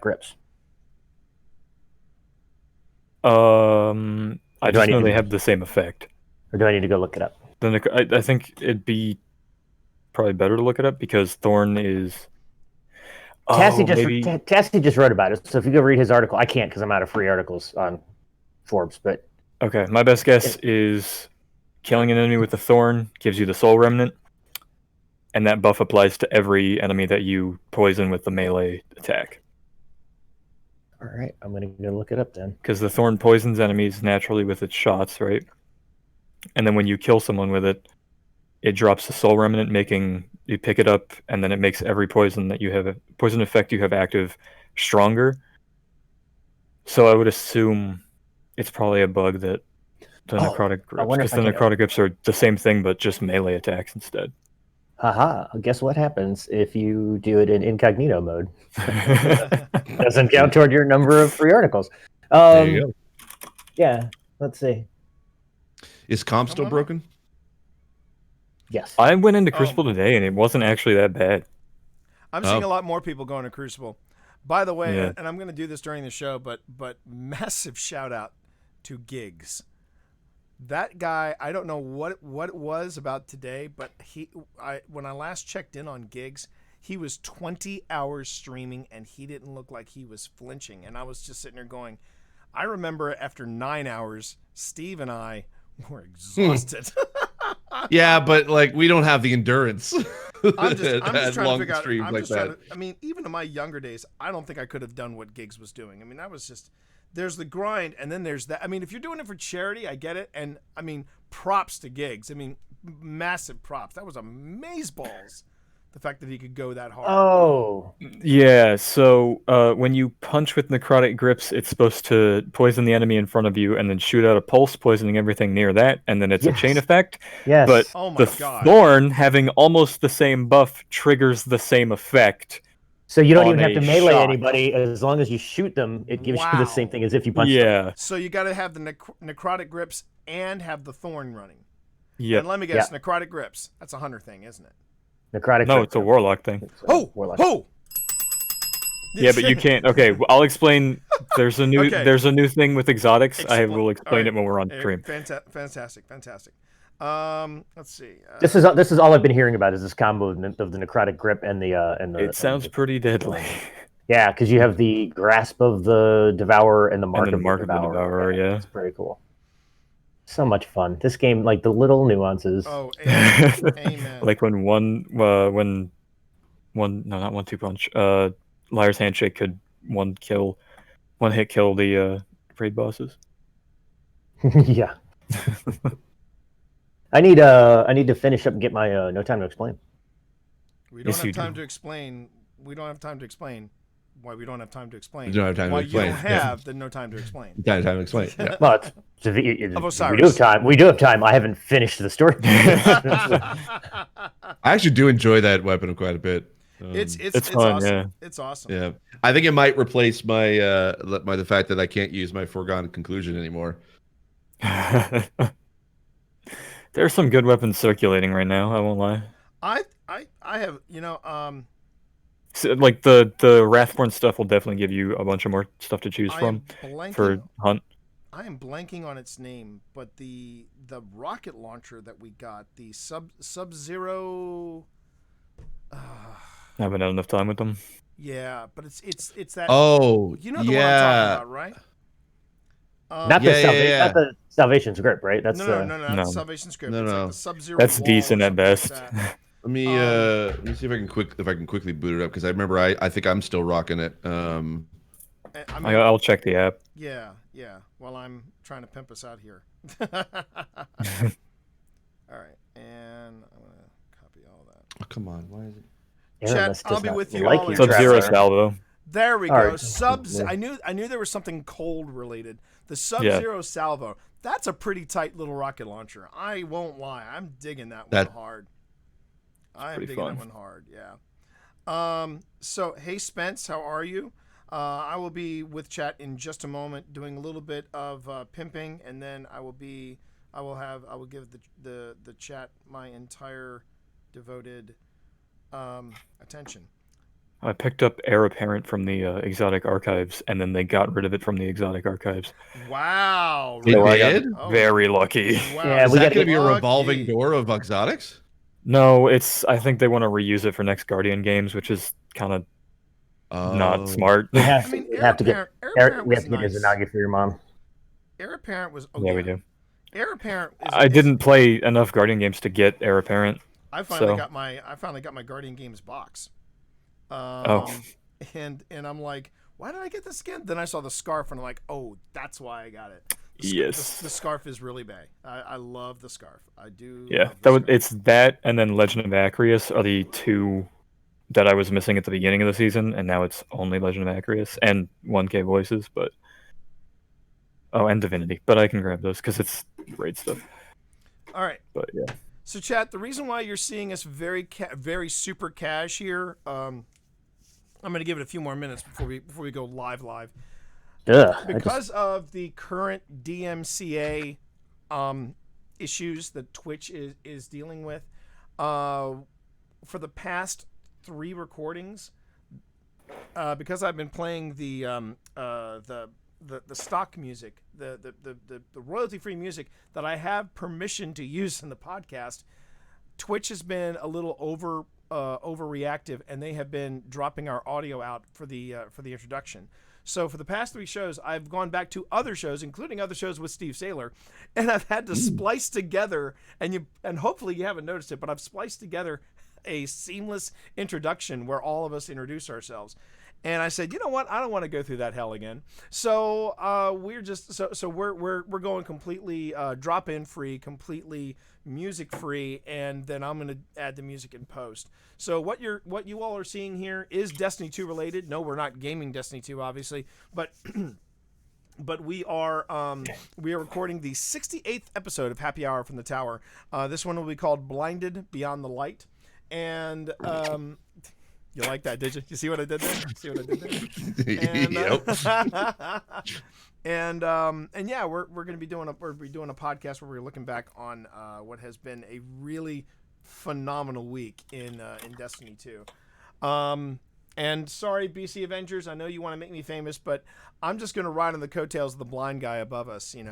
Grips? I just know they have the same effect. Or do I need to go look it up? Then I think it'd be probably better to look it up because Thorn is. Tassie just wrote about it. So if you go read his article, I can't because I'm out of free articles on Forbes. But okay, my best guess is killing an enemy with a Thorn gives you the Soul Remnant, and that buff applies to every enemy that you poison with the melee attack. All right, I'm gonna go look it up then. Because the Thorn poisons enemies naturally with its shots, right? And then when you kill someone with it, it drops the Soul Remnant, making you pick it up, and then it makes every poison effect you have active stronger. So I would assume it's probably a bug that the Necrotic Grips, because the Necrotic Grips are the same thing but just melee attacks instead. Haha, guess what happens if you do it in incognito mode? Doesn't count toward your number of free articles. There you go. Yeah, let's see. Is comp still broken? Yes. I went into Crucible today, and it wasn't actually that bad. I'm seeing a lot more people going to Crucible. By the way, and I'm going to do this during the show, but massive shout out to Gigs. That guy, I don't know what it was about today, but when I last checked in on Gigs, he was 20 hours streaming, and he didn't look like he was flinching. And I was just sitting there going, I remember after 9 hours, Steve and I were exhausted. Yeah, but like we don't have the endurance. I'm just trying to figure out. I mean, even in my younger days, I don't think I could have done what Gigs was doing. I mean, that was just. There's the grind, and then there's that. I mean, if you're doing it for charity, I get it. And I mean, props to Gigs. I mean, massive props. That was amazeballs. The fact that he could go that hard. Oh. Yeah, so when you punch with Necrotic Grips, it's supposed to poison the enemy in front of you and then shoot out a pulse, poisoning everything near that, and then it's a chain effect. Yes. But the God. Thorn, having almost the same buff, triggers the same effect. So you don't even have to melee anybody. As long as you shoot them, it gives you the same thing as if you punch them. So you got to have the Necrotic Grips and have the Thorn running. Yeah. And let me guess, Necrotic Grips. That's a hunter thing, isn't it? No, it's a warlock thing. Oh! Yeah, but you can't. Okay, I'll explain. There's a new thing with exotics. I will explain it when we're on stream. Fantastic. Let's see. This is all I've been hearing about is this combo of the Necrotic Grip and the. It sounds pretty deadly. Yeah, because you have the grasp of the Devourer and the mark of the Devourer. Yeah, it's pretty cool. So much fun. This game, like the little nuances. Oh, amen. Like when not 1-2 punch. Liar's Handshake could one hit kill the raid bosses. Yeah. I need to finish up and get my No Time to Explain. We don't have time to explain. We don't have time to explain why we don't have time to explain. You don't have time to explain. You don't have the No Time to Explain. Time to explain. Yeah. Well, we do have time. We do have time. I haven't finished the story. I actually do enjoy that weapon quite a bit. It's fun, awesome. yeah. It's awesome. Yeah, I think it might replace my the fact that I can't use my foregone conclusion anymore. There's some good weapons circulating right now. I won't lie. I have So, like the Wrathborn stuff will definitely give you a bunch of more stuff to choose from for hunt. I am blanking on its name, but the rocket launcher that we got, the Sub-Zero. I haven't had enough time with them. Yeah, but it's that. Oh, you know the one I'm talking about, right? Not the Salvation's Grip, right? That's no, not the Salvation's Grip. No. It's like the Sub-Zero. That's decent at best. Let me see if I can quickly boot it up because I remember I think I'm still rocking it. I'll check the app. Yeah. While I'm trying to pimp us out here. All right, and I'm gonna copy all that. Oh, come on, why is it? Chat, I'll be with you all. Sub-Zero Salvo. There we go. I knew there was something cold related. The Sub-Zero Salvo. That's a pretty tight little rocket launcher. I won't lie. I'm digging that one hard. Yeah. So hey Spence, how are you? I will be with chat in just a moment, doing a little bit of pimping, and then I will give the chat my entire devoted attention. I picked up Heir Apparent from the Exotic Archives, and then they got rid of it from the Exotic Archives. Wow. They So I got did? very lucky. Wow. Yeah, Is we that gotta going to be a lucky. revolving door of exotics? No, I think they want to reuse it for next Guardian games, which is kind of not smart. We have I mean, we have to get Heir Apparent we was have to get nice. Izanagi for your mom. Heir Apparent was. Oh, Yeah, we do. Heir Apparent. I didn't play enough Guardian games to get Heir Apparent. I finally so- got my Guardian Games box. And I'm like, why did I get this again? Then I saw the scarf and I'm like, oh, that's why I got it. Yes. The scarf is really bae. I love the scarf. I do. Yeah, love the scarf. it's that, and then Legend of Acreus are the two that I was missing at the beginning of the season, and now it's only Legend of Acreus and 1K voices, but and Divinity, but I can grab those because it's great stuff. All right. But yeah, So, chat, the reason why you're seeing us very super cash here, I'm going to give it a few more minutes before we go live. Because of the current DMCA issues that Twitch is dealing with, for the past 3 recordings, because I've been playing the stock music, the royalty-free music that I have permission to use in the podcast, Twitch has been a little overreactive, and they have been dropping our audio out for the introduction. So for the past 3 shows, I've gone back to other shows, including other shows with Steve Saylor, and I've had to splice together, and hopefully you haven't noticed it, but I've spliced together a seamless introduction where all of us introduce ourselves. And I said, you know what? I don't want to go through that hell again. So we're going completely drop-in free, completely music free, and then I'm going to add the music in post. So what you all are seeing here is Destiny 2 related. No, we're not gaming Destiny 2, obviously, but we are recording the 68th episode of Happy Hour from the Tower. This one will be called Blinded Beyond the Light, and you like that, did you? You see what I did there? And, Yep. And yeah, we're going to be doing a podcast where we're looking back on what has been a really phenomenal week in Destiny 2. And sorry, BC Avengers, I know you want to make me famous, but I'm just going to ride on the coattails of the blind guy above us, and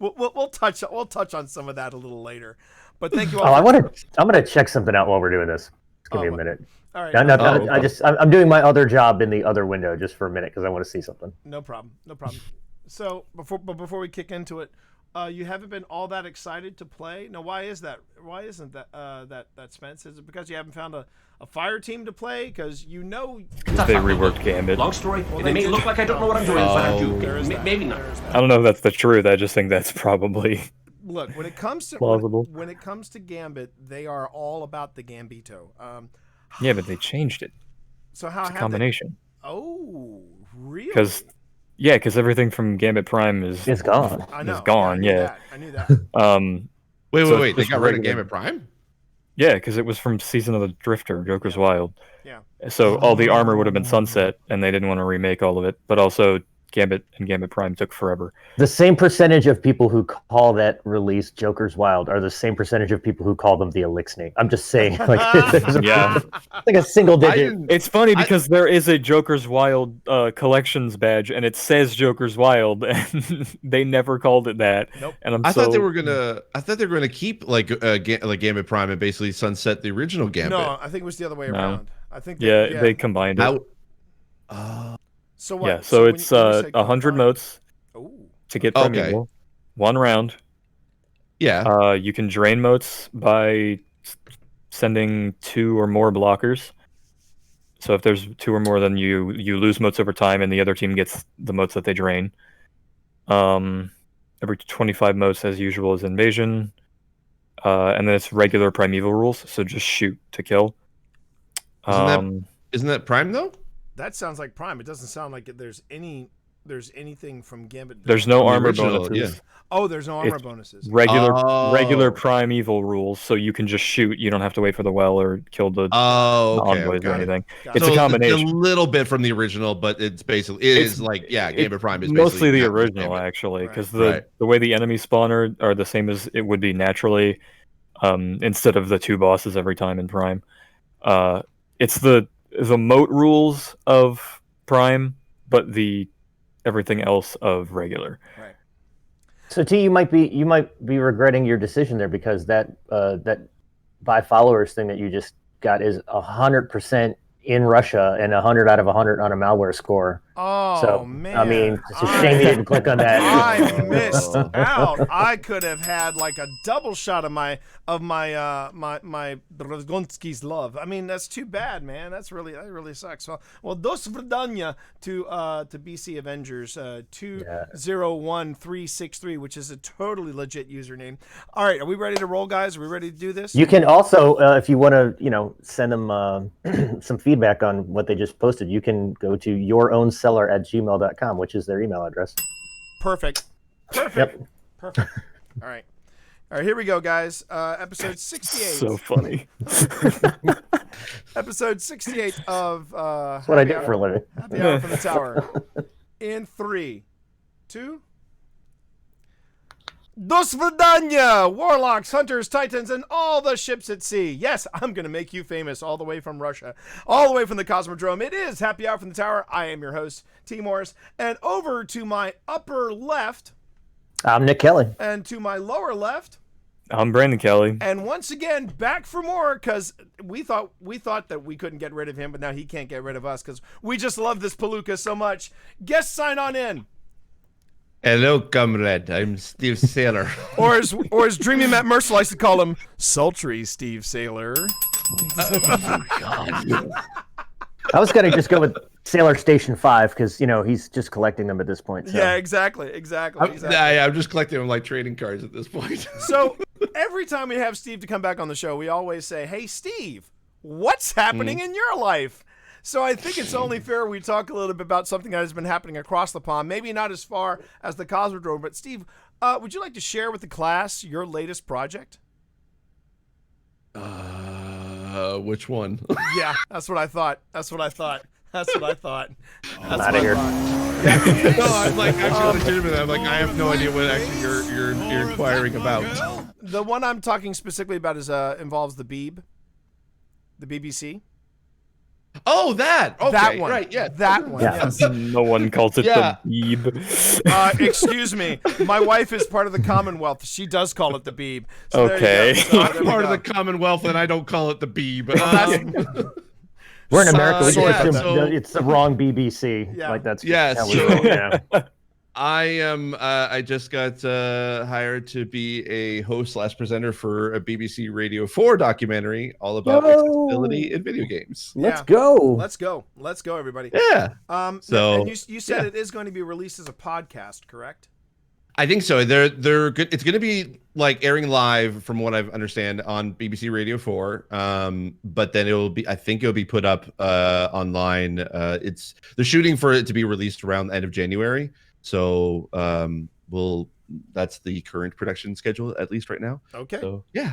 we'll touch on some of that a little later. But thank you all. I'm going to check something out while we're doing this. Just give me a minute. All right. I'm doing my other job in the other window just for a minute because I want to see something. No problem. So before we kick into it, you haven't been all that excited to play. Now, why is that? Why isn't that Spence? Is it because you haven't found a Fireteam to play? Because they reworked Gambit. Long story. They may look like I don't know what I'm doing, but I do. Maybe not. I don't know if that's the truth. I just think that's probably look when it comes to plausible. When it comes to Gambit, they are all about the Gambito. Yeah, but they changed it. So how it's a combination? Oh, really? Because everything from Gambit Prime is gone. I know. Is gone. I knew that. Wait. They got rid of Gambit Prime? Yeah, because it was from Season of the Drifter, Joker's Wild. Yeah. So all the armor would have been sunset, and they didn't want to remake all of it. But also, Gambit and Gambit Prime took forever. The same percentage of people who call that release Joker's Wild are the same percentage of people who call them the Elixir. I'm just saying, like a single digit. It's funny because there is a Joker's Wild collections badge, and it says Joker's Wild, and they never called it that. Nope. And I thought they were gonna keep like Gambit Prime and basically sunset the original Gambit. No, I think it was the other way around. I think they combined it. So what? Yeah, so it's 100 motes to get Primeval. 1 round. Yeah. You can drain motes by sending 2 or more blockers. So if there's 2 or more, then you lose motes over time, and the other team gets the motes that they drain. Every 25 motes, as usual, is invasion. And then it's regular Primeval rules, so just shoot to kill. Isn't that Prime, though? That sounds like Prime. It doesn't sound like there's anything from Gambit. There's no armor bonuses. Yeah. Oh, there's no armor bonuses. Regular Primeval rules, so you can just shoot. You don't have to wait for the well or kill the envoys or anything. It's a combination. It's a little bit from the original, but it's basically Gambit Prime is mostly the original actually, because the way the enemies spawn are the same as it would be naturally, instead of the 2 bosses every time in Prime. It's the moat rules of Prime, but the everything else of regular. Right. So T, you might be regretting your decision there, because that buy followers thing that you just got is 100% in Russia and 100 out of 100 on a malware score. Oh, so, man. I mean, it's a shame you didn't click on that. I missed out. I could have had like a double shot of my Dragonsky's love. I mean, that's too bad, man. That really sucks. Well, dos vrdanya to BC Avengers 201363, which is a totally legit username. All right, are we ready to roll, guys? Are we ready to do this? You can also, if you want to, send them some feedback on what they just posted, you can go to yourownseller@gmail.com, which is their email address. Perfect. Yep. Perfect. All right, here we go, guys. Episode 68. So funny. Episode 68 of That's what I do for a living. Happy Hour from the Tower. In 3, 2. Dos Vidanya! Warlocks, Hunters, Titans, and all the ships at sea. Yes, I'm going to make you famous all the way from Russia, all the way from the Cosmodrome. It is Happy Hour from the Tower. I am your host, T. Morris. And over to my upper left. I'm Nick Kelly. And to my lower left. I'm Brandon Kelly. And once again, back for more, because we thought that we couldn't get rid of him, but now he can't get rid of us because we just love this palooka so much. Guest sign on in. Hello, comrade. I'm Steve Saylor. or as Dreamy Matt Mercer likes to call him, sultry Steve Saylor. God. I was going to just go with Sailor Station 5 because, he's just collecting them at this point. So. Yeah, exactly. I'm just collecting them like trading cards at this point. So every time we have Steve to come back on the show, we always say, hey, Steve, what's happening in your life? So I think it's only fair we talk a little bit about something that has been happening across the pond, maybe not as far as the Cosmodrome, but Steve, would you like to share with the class your latest project? Which one? Yeah, that's what I thought. I'm out of here. No, I'm like actually legitimately. I'm like I have no idea what actually you're inquiring about. The one I'm talking specifically about is involves the Beeb, the BBC. Oh, that. Okay, that one. Right, yeah. That one. Yeah. Yes. No one calls it the Beeb. Excuse me. My wife is part of the Commonwealth. She does call it the Beeb. So okay. I'm part of the Commonwealth, and I don't call it the Beeb. We're in America. It's the wrong BBC. Yeah. Like that's I am. I just got hired to be a host/presenter for a BBC Radio 4 documentary all about accessibility in video games. Let's go, everybody. Yeah. So and you said it is going to be released as a podcast, correct? I think so. They're good. It's going to be like airing live, from what I understand, on BBC Radio 4. But then I think it'll be put up online. They're shooting for it to be released around the end of January. So that's the current production schedule, at least right now. Okay. So yeah.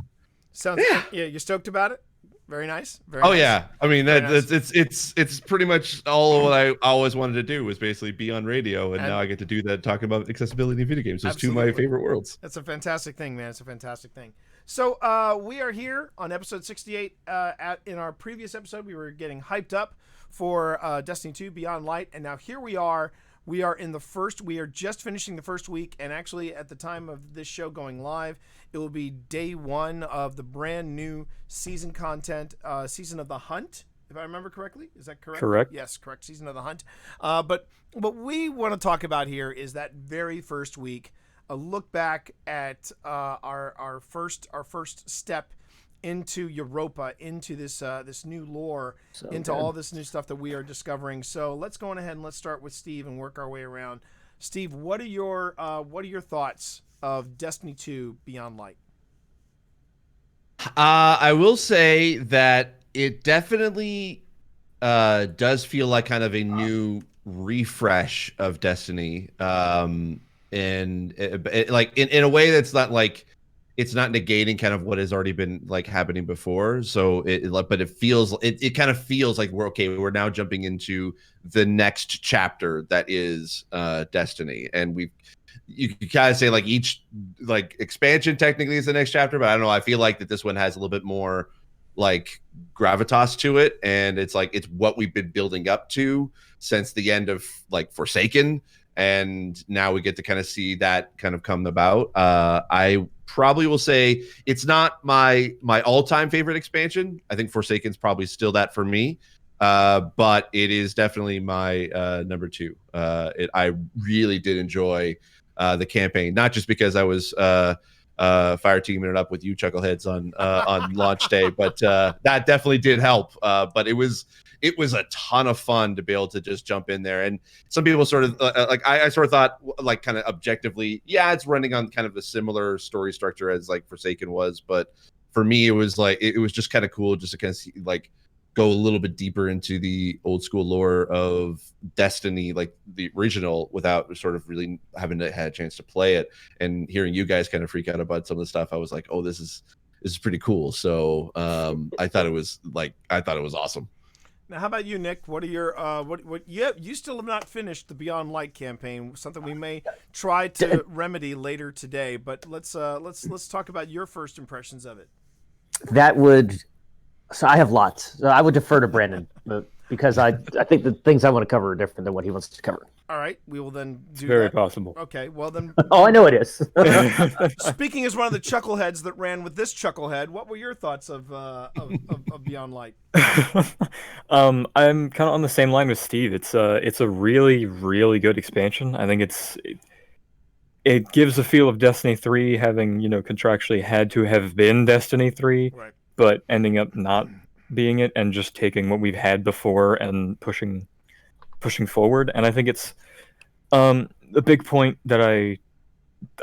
Sounds yeah. You're stoked about it? Very nice. Very nice. Yeah. I mean it's pretty much all of what I always wanted to do was basically be on radio, and now I get to do that, talking about accessibility in video games. It's two of my favorite worlds. That's a fantastic thing, man. It's a fantastic thing. So we are here on episode 68. In our previous episode, we were getting hyped up for Destiny 2 Beyond Light, and now here we are. We are just finishing the first week, and actually at the time of this show going live, it will be day 1 of the brand new season content, Season of the Hunt, if I remember correctly. Is that correct? Correct. Yes, correct. Season of the Hunt. But what we want to talk about here is that very first week, a look back at our first step into Europa, into this new lore, all this new stuff that we are discovering. So let's go on ahead and let's start with Steve and work our way around. Steve, what are your thoughts of Destiny 2 Beyond Light? I will say that it definitely does feel like kind of a new refresh of Destiny, and like in a way that's not like, it's not negating kind of what has already been like happening before. So but it kind of feels like we're now jumping into the next chapter that is Destiny. And you can kind of say like each like expansion technically is the next chapter, but I don't know. I feel like that this one has a little bit more like gravitas to it, and it's like it's what we've been building up to since the end of like Forsaken, and now we get to kind of see that kind of come about. I probably will say it's not my all-time favorite expansion. I think Forsaken's probably still that for me, but it is definitely my number 2. I really did enjoy the campaign, not just because I was fire teaming it up with you chuckleheads on launch day, but that definitely did help. But it was a ton of fun to be able to just jump in there. And some people sort of like I sort of thought like kind of objectively, yeah, it's running on kind of a similar story structure as like Forsaken was, but for me it was like it was just kind of cool just to kind of see, like go a little bit deeper into the old school lore of Destiny, like the original, without sort of really having to had a chance to play it. And hearing you guys kind of freak out about some of the stuff, I was like, oh, this is pretty cool. So I thought it was awesome. Now, how about you, Nick? What are your what? Yeah, you still have not finished the Beyond Light campaign. Something we may try to remedy later today. But let's talk about your first impressions of it. That would. So I have lots. So I would defer to Brandon because I think the things I want to cover are different than what he wants to cover. All right, we will then do Very that. possible. Okay, well then. Oh, I know it is. Speaking as one of the chuckleheads that ran with this chucklehead, what were your thoughts of Beyond Light? I'm kind of on the same line with Steve. It's a really, really good expansion. I think it gives a feel of Destiny 3 having, contractually had to have been Destiny 3, Right. but ending up not being it and just taking what we've had before and pushing forward. And I think it's the big point that I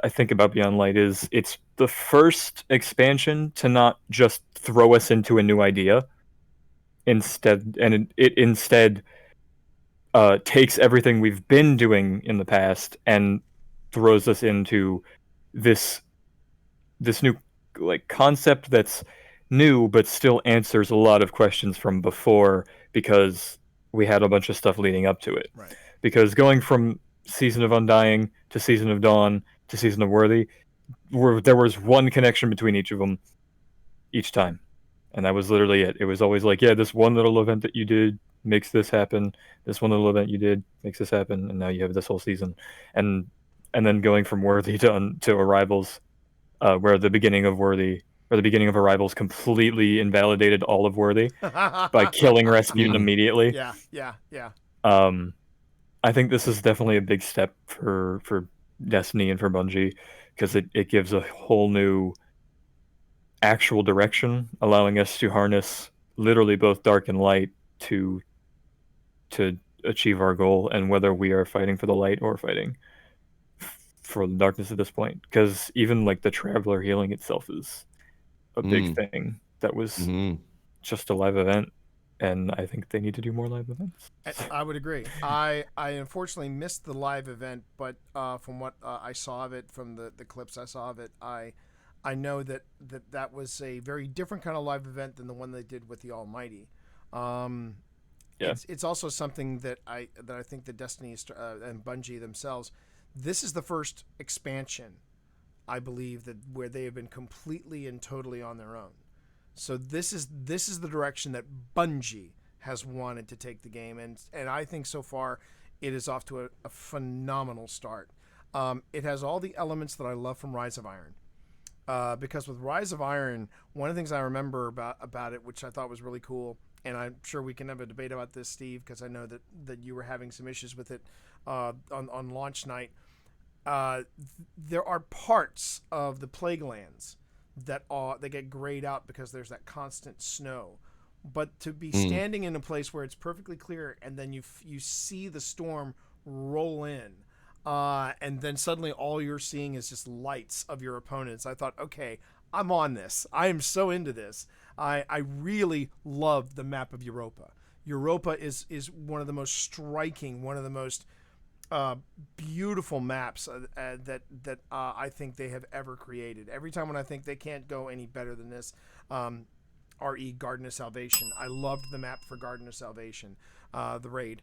think about Beyond Light is it's the first expansion to not just throw us into a new idea. Instead, and it instead takes everything we've been doing in the past and throws us into this new like concept that's new but still answers a lot of questions from before, because we had a bunch of stuff leading up to it. Right. Because going from Season of Undying to Season of Dawn to Season of Worthy, there was one connection between each of them each time. And that was literally it. It was always like, yeah, this one little event that you did makes this happen. This one little event you did makes this happen. And now you have this whole season. And then going from Worthy to Arrivals, where the beginning of Arrivals completely invalidated all of Worthy by killing Rasputin immediately. Yeah. I think this is definitely a big step for Destiny and for Bungie, because it gives a whole new actual direction, allowing us to harness literally both dark and light to achieve our goal, and whether we are fighting for the light or fighting for the darkness at this point. Because even like the Traveler healing itself is a big thing that was just a live event, and I think they need to do more live events. I would agree. I unfortunately missed the live event, but from what I saw of it, from the clips I saw of it, I know that was a very different kind of live event than the one they did with the Almighty. It's also something that I think the Destiny and Bungie themselves, this is the first expansion, I believe, that where they have been completely and totally on their own. So this is the direction that Bungie has wanted to take the game, and I think so far it is off to a phenomenal start. It has all the elements that I love from Rise of Iron. Because with Rise of Iron, one of the things I remember about it, which I thought was really cool, and I'm sure we can have a debate about this, Steve, because I know that you were having some issues with it on launch night. There are parts of the Plague Lands that get grayed out because there's that constant snow. But to be standing in a place where it's perfectly clear, and then you see the storm roll in, and then suddenly all you're seeing is just lights of your opponents. I thought, okay, I'm on this. I am so into this. I really loved the map of Europa. Europa is one of the most striking, one of the most beautiful maps that I think they have ever created. Every time when I think they can't go any better than this, RE Garden of Salvation. I loved the map for Garden of Salvation, the raid.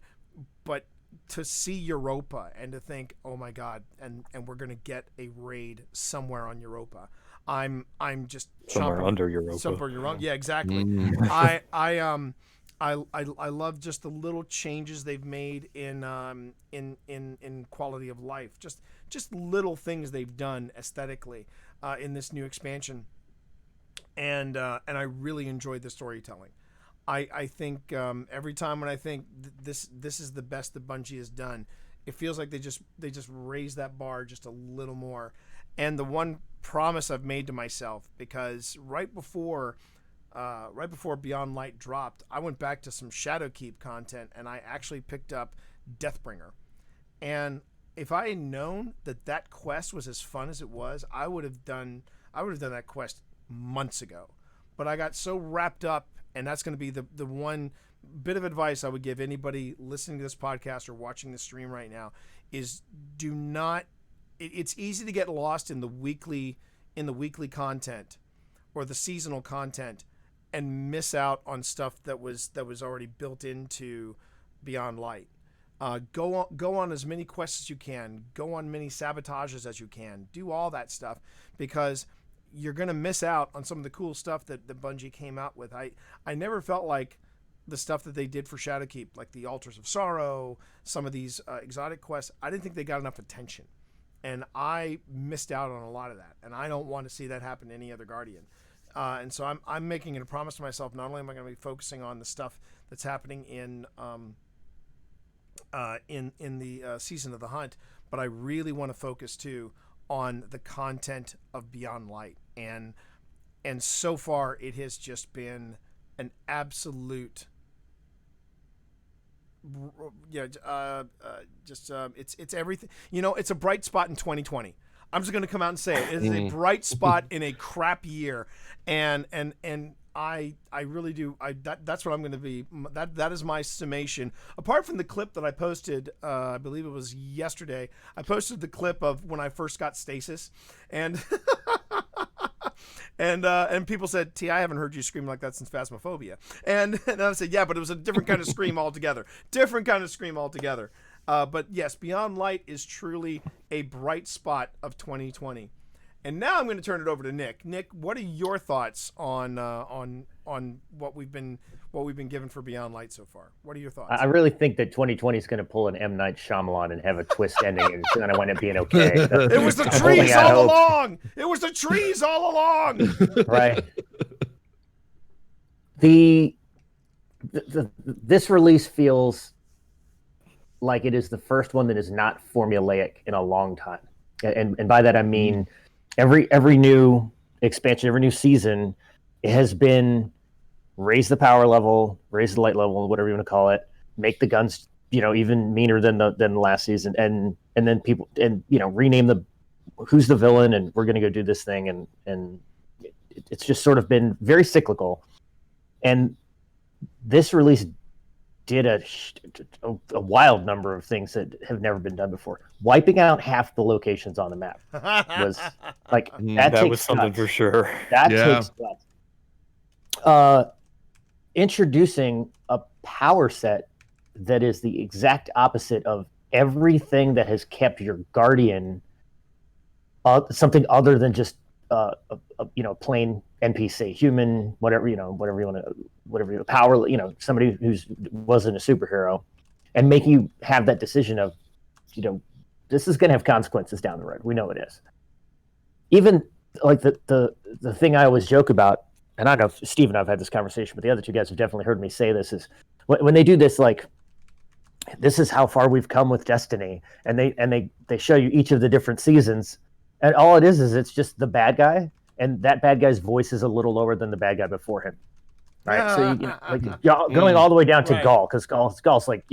But to see Europa and to think, oh my God, and we're going to get a raid somewhere on Europa. I'm just somewhere under Europa. Somewhere Europa. Yeah, exactly. I love just the little changes they've made in quality of life. Just little things they've done aesthetically in this new expansion, and I really enjoyed the storytelling. I think every time when I think this is the best that Bungie has done, it feels like they just raise that bar just a little more. And the one promise I've made to myself, because right before Beyond Light dropped, I went back to some Shadowkeep content and I actually picked up Deathbringer. And if I had known that quest was as fun as it was, I would have done that quest months ago. But I got so wrapped up, and that's going to be the one bit of advice I would give anybody listening to this podcast or watching the stream right now is do not. It's easy to get lost in the weekly content or the seasonal content and miss out on stuff that was already built into Beyond Light. Go on as many quests as you can. Go on many sabotages as you can. Do all that stuff, because you're going to miss out on some of the cool stuff that Bungie came out with. I never felt like the stuff that they did for Shadowkeep, like the Altars of Sorrow, some of these exotic quests, I didn't think they got enough attention. And I missed out on a lot of that. And I don't want to see that happen to any other Guardian. And so I'm making it a promise to myself, not only am I going to be focusing on the stuff that's happening in the Season of the Hunt, but I really want to focus too on the content of Beyond Light. And so far it has just been an absolute it's everything. It's a bright spot in 2020. I'm just going to come out and say it. It is a bright spot in a crap year, and I really do. That's what I'm going to be. That is my summation. Apart from the clip that I posted, I believe it was yesterday. I posted the clip of when I first got Stasis, and and people said, "T, I haven't heard you scream like that since Phasmophobia." And I said, "Yeah, but it was a different kind of scream altogether. Different kind of scream altogether." But yes, Beyond Light is truly a bright spot of 2020. And now I'm going to turn it over to Nick. Nick, what are your thoughts on what we've been given for Beyond Light so far? What are your thoughts? I really think that 2020 is going to pull an M. Night Shyamalan and have a twist ending, and it's going to wind up being okay. It was the trees all along. It was the trees all along. Right. This release feels like it is the first one that is not formulaic in a long time, and by that I mean every new expansion, every new season, it has been raise the power level, raise the light level, whatever you want to call it, make the guns even meaner than the last season, and then people rename who's the villain, and we're going to go do this thing, and it's just sort of been very cyclical. And this release did a wild number of things that have never been done before. Wiping out half the locations on the map was like that was something for sure. That takes guts. Introducing a power set that is the exact opposite of everything that has kept your Guardian something other than just plain NPC, human, whatever you want to, power, somebody who's wasn't a superhero, and make you have that decision of, this is going to have consequences down the road. We know it is. Even like the thing I always joke about, and I don't know if Steve and I've had this conversation, but the other two guys have definitely heard me say this, is when they do this, like, this is how far we've come with Destiny, and they show you each of the different seasons, and all it is it's just the bad guy, and that bad guy's voice is a little lower than the bad guy before him, right? So going all the way down to Gaul, because Gaul's like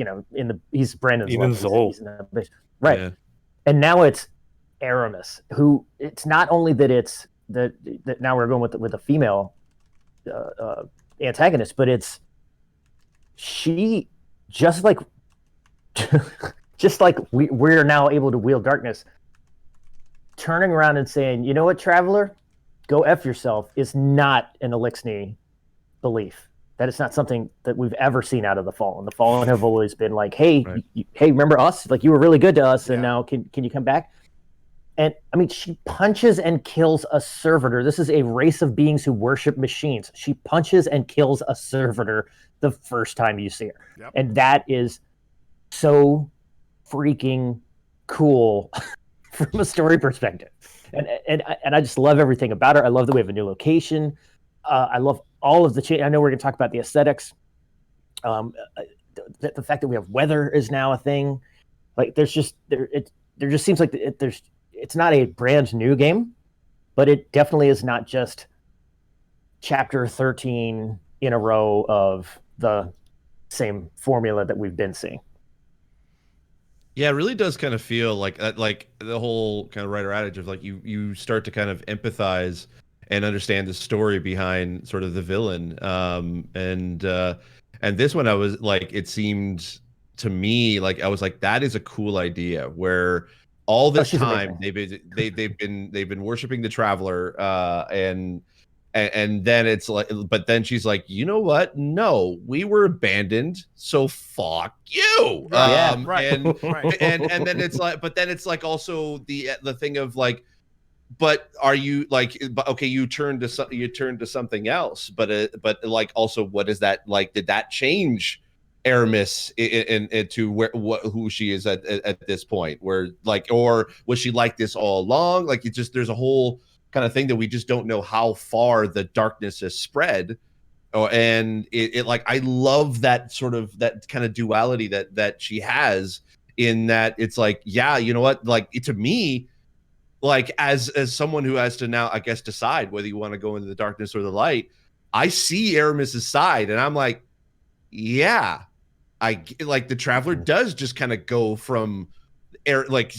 he's Brandon's even Zol, right? Yeah. And now it's Aramis, who it's not only that it's that now we're going with a female antagonist, but it's she just like we're now able to wield darkness, turning around and saying, you know what, Traveler, go F yourself, is not an Elixni belief. That is not something that we've ever seen out of the Fallen. The Fallen have always been like, hey, hey, remember us? Like, you were really good to us, and now can you come back? And I mean, she punches and kills a servitor. This is a race of beings who worship machines. She punches and kills a servitor the first time you see her. Yep. And that is so freaking cool from a story perspective. And I just love everything about her. I love that we have a new location. I love all of the change. I know we're going to talk about the aesthetics. The fact that we have weather is now a thing. Like there just seems like it's not a brand new game, but it definitely is not just chapter 13 in a row of the same formula that we've been seeing. Yeah, it really does kind of feel like the whole kind of writer adage of like you start to kind of empathize and understand the story behind sort of the villain. And this one I was like, it seemed to me like I was like, that is a cool idea where all this time they've been worshiping the Traveler, and then it's like, but then she's like, you know what? No, we were abandoned, so fuck you. Right. And then it's like, but then it's like also the thing of like, but are you like, okay, you turned to something else, but like also, what is that like? Did that change Aramis into who she is at this point? Where like, or was she like this all along? Like, it just, there's a whole kind of thing that we just don't know how far the darkness has spread. And it like, I love that sort of, that kind of duality that she has, in that it's like, yeah, you know what, like to me, like as someone who has to now, I guess, decide whether you want to go into the darkness or the light, I see Aramis's side and I'm like, yeah, I like the Traveler does just kind of go from like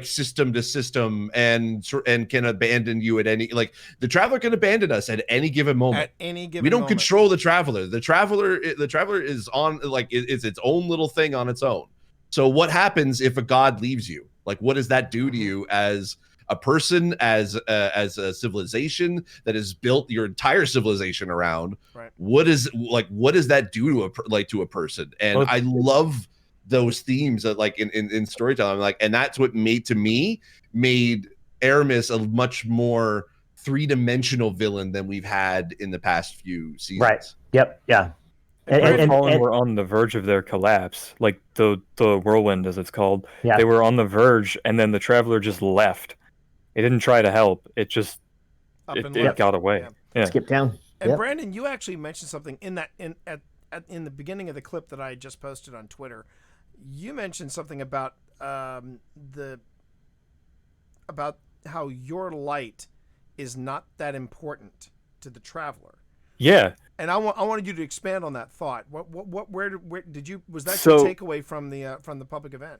system to system and can abandon you at any, like the Traveler can abandon us at any given moment. At any given we don't moment. control the Traveler. The Traveler is on, like, it's its own little thing on its own. So what happens if a god leaves you? Like, what does that do to you as a person, as a civilization that has built your entire civilization around? Right. What does that do to a person? And I love those themes that like in storytelling, like, and that's what made Aramis a much more three-dimensional villain than we've had in the past few seasons. Right. Yep. Yeah. And were on the verge of their collapse, like the whirlwind, as it's called. Yeah. They were on the verge, and then the Traveler just left. It didn't try to help. It just it got away. Yeah. Skip down. And Brandon, you actually mentioned something in that in the beginning of the clip that I just posted on Twitter. You mentioned something about about how your light is not that important to the Traveler. Yeah. And I wanted you to expand on that thought. Where did you, was that your takeaway from the public event?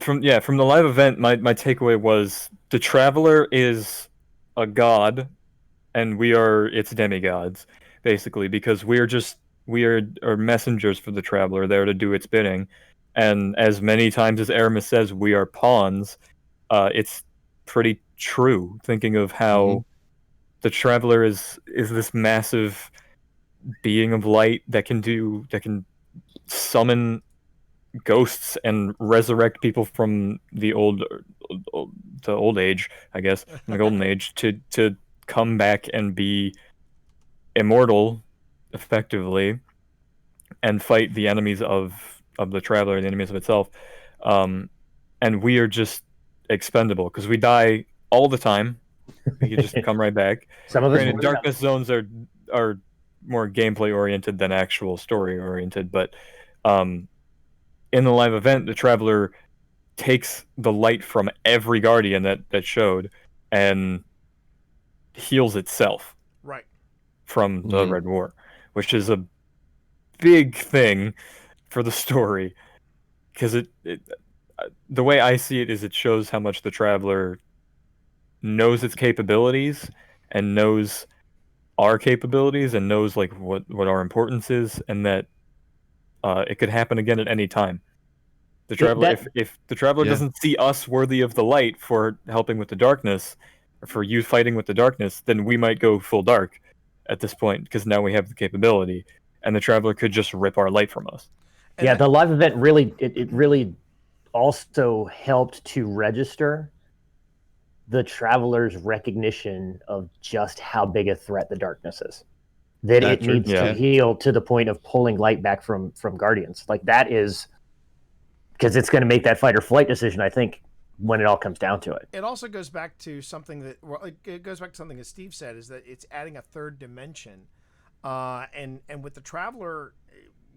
From the live event, my takeaway was the Traveler is a god, and we are its demigods, basically, because we are messengers for the Traveler, there to do its bidding. And as many times as Aramis says, we are pawns. It's pretty true, thinking of how the Traveler is this massive being of light that can summon ghosts and resurrect people from the old age, I guess, the golden age, to come back and be immortal, effectively, and fight the enemies of the Traveler, the enemies of itself. And we are just expendable because we die all the time. We can just come right back. Some of us, granted, darkness zones are more gameplay oriented than actual story oriented, but in the live event, the Traveler takes the light from every Guardian that showed and heals itself, right, from the Red War, which is a big thing for the story, because it the way I see it is it shows how much the Traveler knows its capabilities and knows our capabilities and knows like what our importance is, and that it could happen again at any time. The Traveler, if the Traveler doesn't see us worthy of the light for helping with the darkness, or for you fighting with the darkness, then we might go full dark at this point, because now we have the capability, and the Traveler could just rip our light from us. Yeah, the live event really, it really also helped to register the Traveler's recognition of just how big a threat the darkness is. That it needs to heal to the point of pulling light back from Guardians. Like that is because it's going to make that fight or flight decision, I think, when it all comes down to it. It also goes back to something that Steve said, is that it's adding a third dimension, and with the Traveler,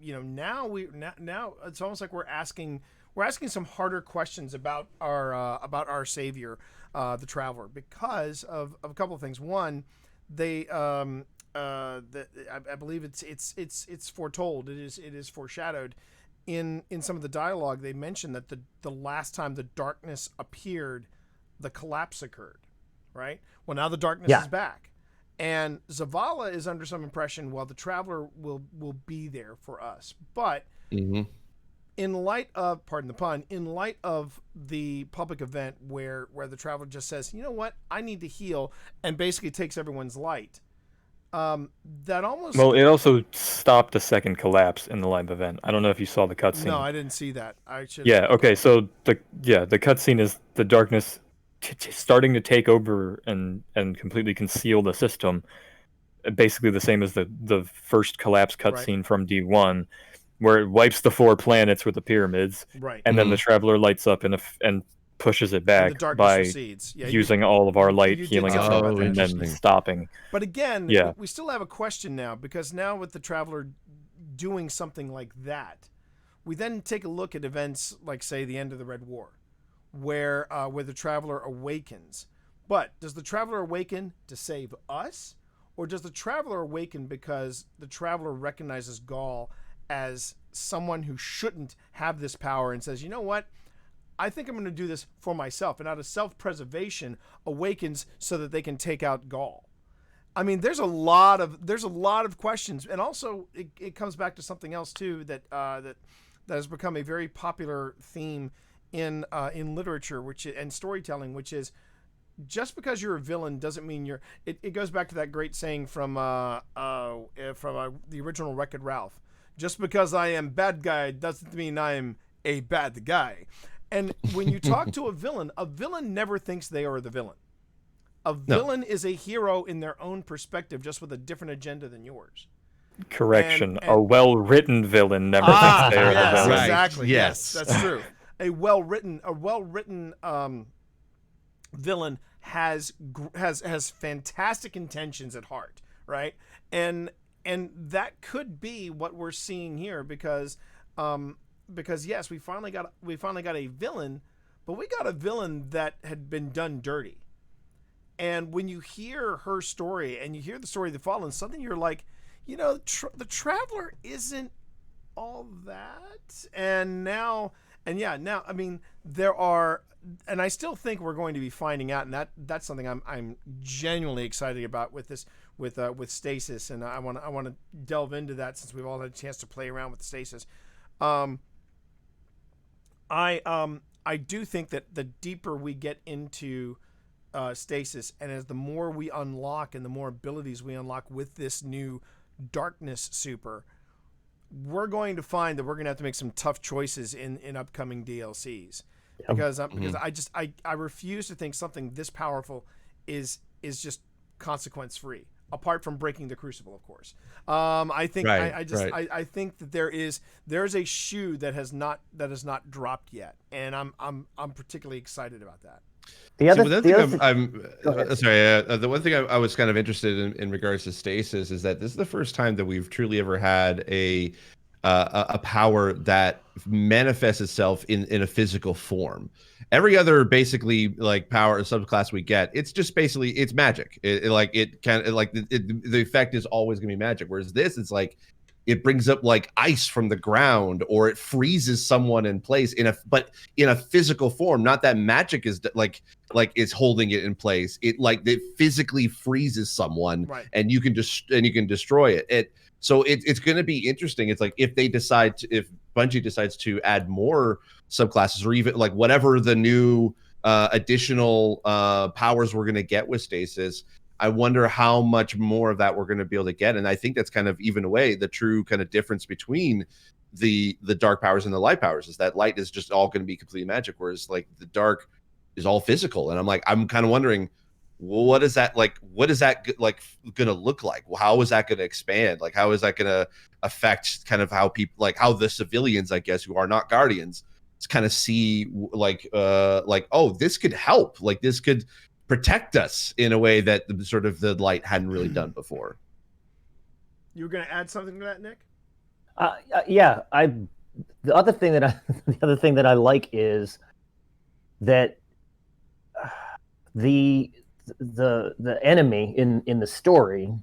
now it's almost like we're asking some harder questions about our savior, the Traveler, because of a couple of things. One, they I believe it's foretold. It is foreshadowed in some of the dialogue. They mentioned that the last time the darkness appeared, the collapse occurred. Right. Well, now the darkness is back, and Zavala is under some impression. Well, the Traveler will be there for us, but in light of, pardon the pun, in light of the public event where the Traveler just says, you know what, I need to heal, and basically takes everyone's light. That almost... Well, it also stopped a second collapse in the live event. I don't know if you saw the cutscene. No, I didn't see that. I should. Yeah. Okay. So the cutscene is the darkness starting to take over and completely conceal the system. Basically, the same as the first collapse cutscene from D1, where it wipes the 4 planets with the pyramids, right? And then the Traveler lights up and pushes it back by using all of our light, healing itself, and then stopping. But again, we still have a question now, because now with the Traveler doing something like that, we then take a look at events like, say, the end of the Red War, where the Traveler awakens. But does the Traveler awaken to save us, or does the Traveler awaken because the Traveler recognizes Gaul as someone who shouldn't have this power and says, you know what, I think I'm going to do this for myself, and out of self-preservation awakens so that they can take out Gaul? I mean, there's a lot of questions, and also it comes back to something else too that has become a very popular theme in literature, and storytelling, which is, just because you're a villain doesn't mean you're. It goes back to that great saying from the original Wreck-It Ralph. Just because I am bad guy doesn't mean I am a bad guy. And when you talk to a villain never thinks they are the villain. A villain is a hero in their own perspective, just with a different agenda than yours. Correction. A well-written villain never thinks they are the villain. Exactly. Yes, that's true. A well-written villain has fantastic intentions at heart, right? And that could be what we're seeing here, because yes, we finally got a villain, but we got a villain that had been done dirty. And when you hear her story and you hear the story of the Fallen, suddenly you're like, the Traveler isn't all that. And now, I mean, there are, and I still think we're going to be finding out, and that's something I'm genuinely excited about with this, with Stasis, and I want to delve into that since we've all had a chance to play around with Stasis. I do think that the deeper we get into Stasis, and as the more we unlock and the more abilities we unlock with this new darkness super, we're going to find that we're going to have to make some tough choices in upcoming DLCs. Because I refuse to think something this powerful is just consequence free, apart from breaking the Crucible, of course. I think I think that there's a shoe that has not dropped yet, and I'm particularly excited about that. The one thing I was kind of interested in regards to Stasis is that this is the first time that we've truly ever had a power that manifests itself in a physical form. Every other basically like power or subclass we get, it's just basically it's magic. The effect is always gonna be magic. Whereas this, it's like it brings up like ice from the ground, or it freezes someone in place in a physical form. Not that magic is like it's holding it in place. It physically freezes someone, right, and you can destroy it. So it's going to be interesting. It's like if Bungie decides to add more subclasses, or even like whatever the new additional powers we're going to get with Stasis, I wonder how much more of that we're going to be able to get. And I think that's kind of even away the true kind of difference between the dark powers and the light powers, is that light is just all going to be completely magic, whereas like the dark is all physical, and I'm kind of wondering, well, what is that like gonna look like? How is that gonna expand? Like, how is that gonna affect kind of how people, like how the civilians, I guess, who are not guardians, kind of see oh, this could help, like this could protect us in a way that the light hadn't really done before. You were going to add something to that, Nick? Yeah, the other thing that I like is that the enemy in the story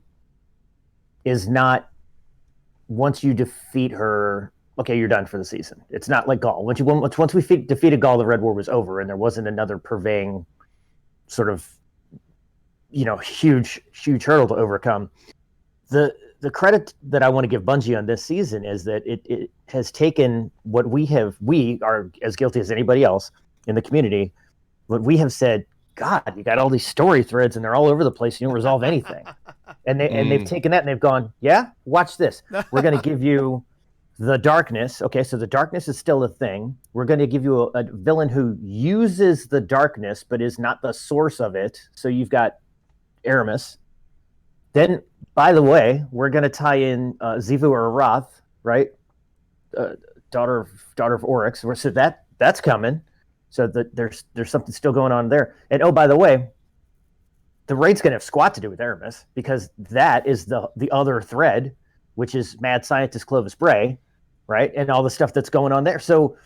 is not, once you defeat her, okay, you're done for the season. It's not like Gaul. Once we defeated Gaul, the Red War was over, and there wasn't another purveying sort of, huge hurdle to overcome. The credit that I want to give Bungie on this season is that it has taken what we are as guilty as anybody else in the community. What we have said, God, you got all these story threads and they're all over the place. You don't resolve anything. And they've taken that and they've gone, yeah, watch this. We're going to give you the darkness. Okay, so the darkness is still a thing. We're going to give you a villain who uses the darkness but is not the source of it. So you've got Aramis. Then, by the way, we're going to tie in Xivu or Arath, right? Daughter of Oryx. So that's coming. So there's something still going on there. And oh, by the way, the raid's going to have squat to do with Aramis, because that is the other thread, which is Mad Scientist Clovis Bray, right? And all the stuff that's going on there. So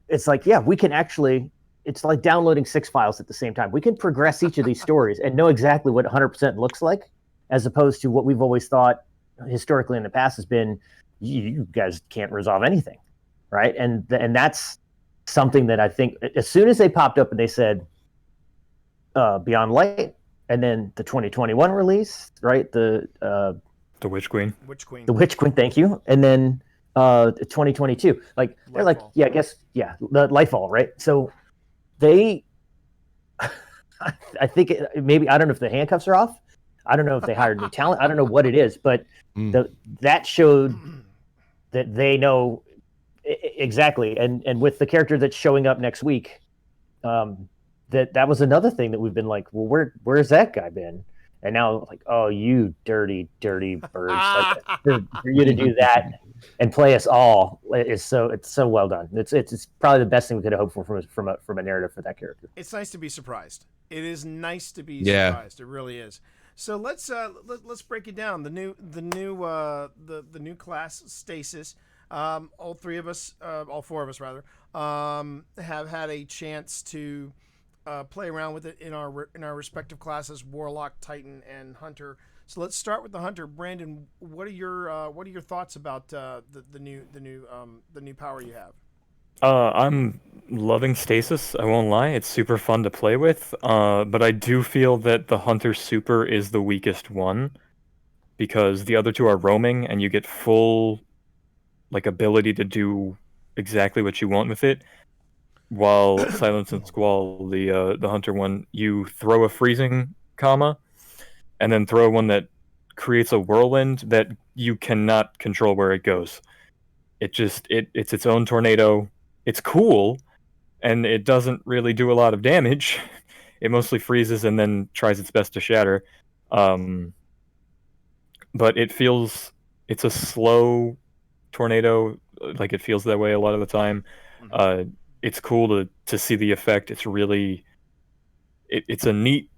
it's like, yeah, we can actually, it's like downloading 6 files at the same time. We can progress each of these stories and know exactly what 100% looks like, as opposed to what we've always thought historically in the past has been, you guys can't resolve anything, right? And that's something that I think, as soon as they popped up and they said Beyond Light, and then the 2021 release, right? The Witch Queen. The Witch Queen, thank you. And then 2022. Like, they're like, yeah, I guess, yeah, the Lightfall, right? So they, I think maybe, I don't know if the handcuffs are off. I don't know if they hired new talent. I don't know what it is, but that showed that they know exactly. And with the character that's showing up next week, that was another thing that we've been like, well, where's that guy been? And now, like, oh, you dirty birds! Like, for you to do that and play us all it's so well done. It's probably the best thing we could have hoped for from a narrative for that character. It's nice to be surprised. It is nice to be surprised. It really is. So let's break it down. The new class, Stasis. All 4 of us rather, have had a chance to play around with it in our respective classes, Warlock, Titan, and Hunter. So let's start with the Hunter. Brandon, what are your thoughts about the new power you have? I'm loving Stasis, I won't lie. It's super fun to play with, but I do feel that the Hunter Super is the weakest one, because the other 2 are roaming, and you get full ability to do exactly what you want with it, while Silence and Squall, the Hunter one, you throw a freezing comma, and then throw one that creates a whirlwind that you cannot control where it goes. It's its own tornado. It's cool, and it doesn't really do a lot of damage. It mostly freezes and then tries its best to shatter. But it's a slow tornado. Like, it feels that way a lot of the time. It's cool to see the effect. It's really, it's a neat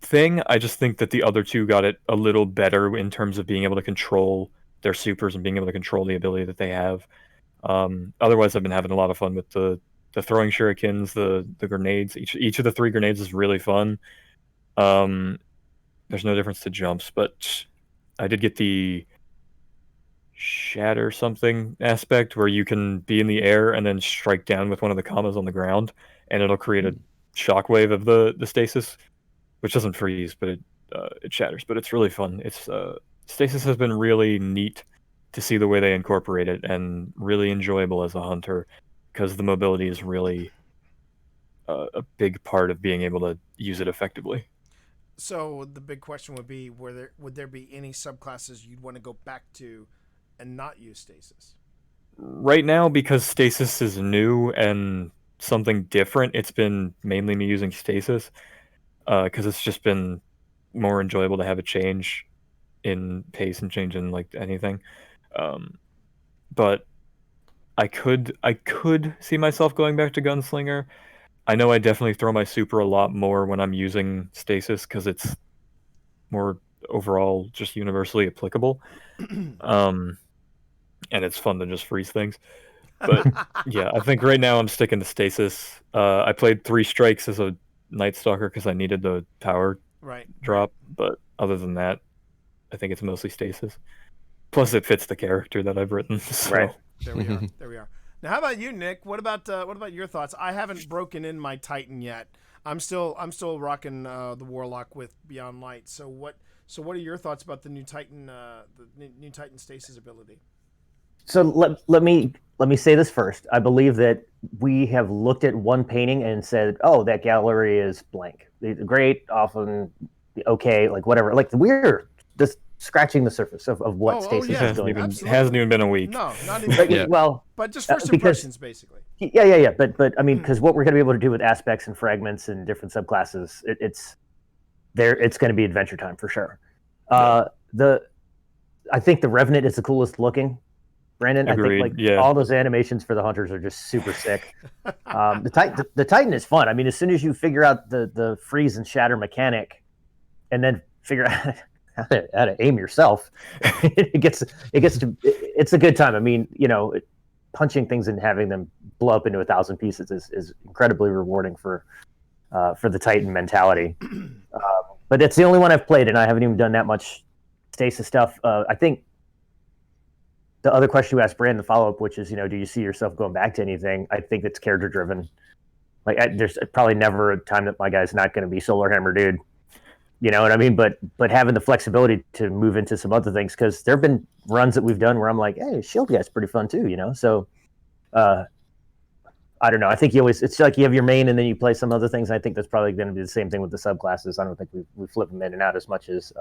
thing. I just think that the other 2 got it a little better in terms of being able to control their supers and being able to control the ability that they have. Otherwise, I've been having a lot of fun with the throwing shurikens, the grenades. Each of the 3 grenades is really fun. There's no difference to jumps, but I did get the shatter something aspect where you can be in the air and then strike down with one of the commas on the ground, and it'll create a shockwave of the stasis, which doesn't freeze, but it shatters. But it's really fun. It's Stasis has been really neat to see the way they incorporate it, and really enjoyable as a hunter, because the mobility is really a big part of being able to use it effectively. So the big question would be, would there be any subclasses you'd want to go back to and not use Stasis? Right now, because Stasis is new and something different, it's been mainly me using Stasis, because it's just been more enjoyable to have a change in pace and change in like anything. But I could see myself going back to Gunslinger. I know I definitely throw my super a lot more when I'm using Stasis because it's more overall just universally applicable. And it's fun to just freeze things. But yeah, I think right now I'm sticking to Stasis. I played 3 strikes as a Night Stalker because I needed the power drop, but other than that, I think it's mostly Stasis. Plus, it fits the character that I've written. So. Right. There we are. There we are. Now, how about you, Nick? What about your thoughts? I haven't broken in my Titan yet. I'm still rocking the Warlock with Beyond Light. So what are your thoughts about the new Titan Stasis ability? So let me say this first. I believe that we have looked at one painting and said, "Oh, that gallery is blank. Great, often okay, like whatever." Like we're just scratching the surface of what Stasis is doing. Hasn't even been a week. No, not even. Yeah. Well, but just first impressions, basically. Yeah. But I mean, because what we're going to be able to do with aspects and fragments and different subclasses, it's going to be adventure time for sure. I think the Revenant is the coolest looking. Brandon, Agreed. I think all those animations for the hunters are just super sick. The Titan is fun. I mean, as soon as you figure out the freeze and shatter mechanic, and then figure out how to aim yourself, it's a good time. I mean, punching things and having them blow up into 1,000 pieces is incredibly rewarding for the Titan mentality. But it's the only one I've played, and I haven't even done that much Stasis stuff. I think the other question you asked Brandon, the follow-up, which is, do you see yourself going back to anything? I think it's character-driven. Like, there's probably never a time that my guy's not going to be Solar Hammer dude. You know what I mean? But having the flexibility to move into some other things, because there have been runs that we've done where I'm like, hey, Shield guy's pretty fun too, So, I don't know. I think it's like you have your main and then you play some other things. I think that's probably going to be the same thing with the subclasses. I don't think we flip them in and out as much as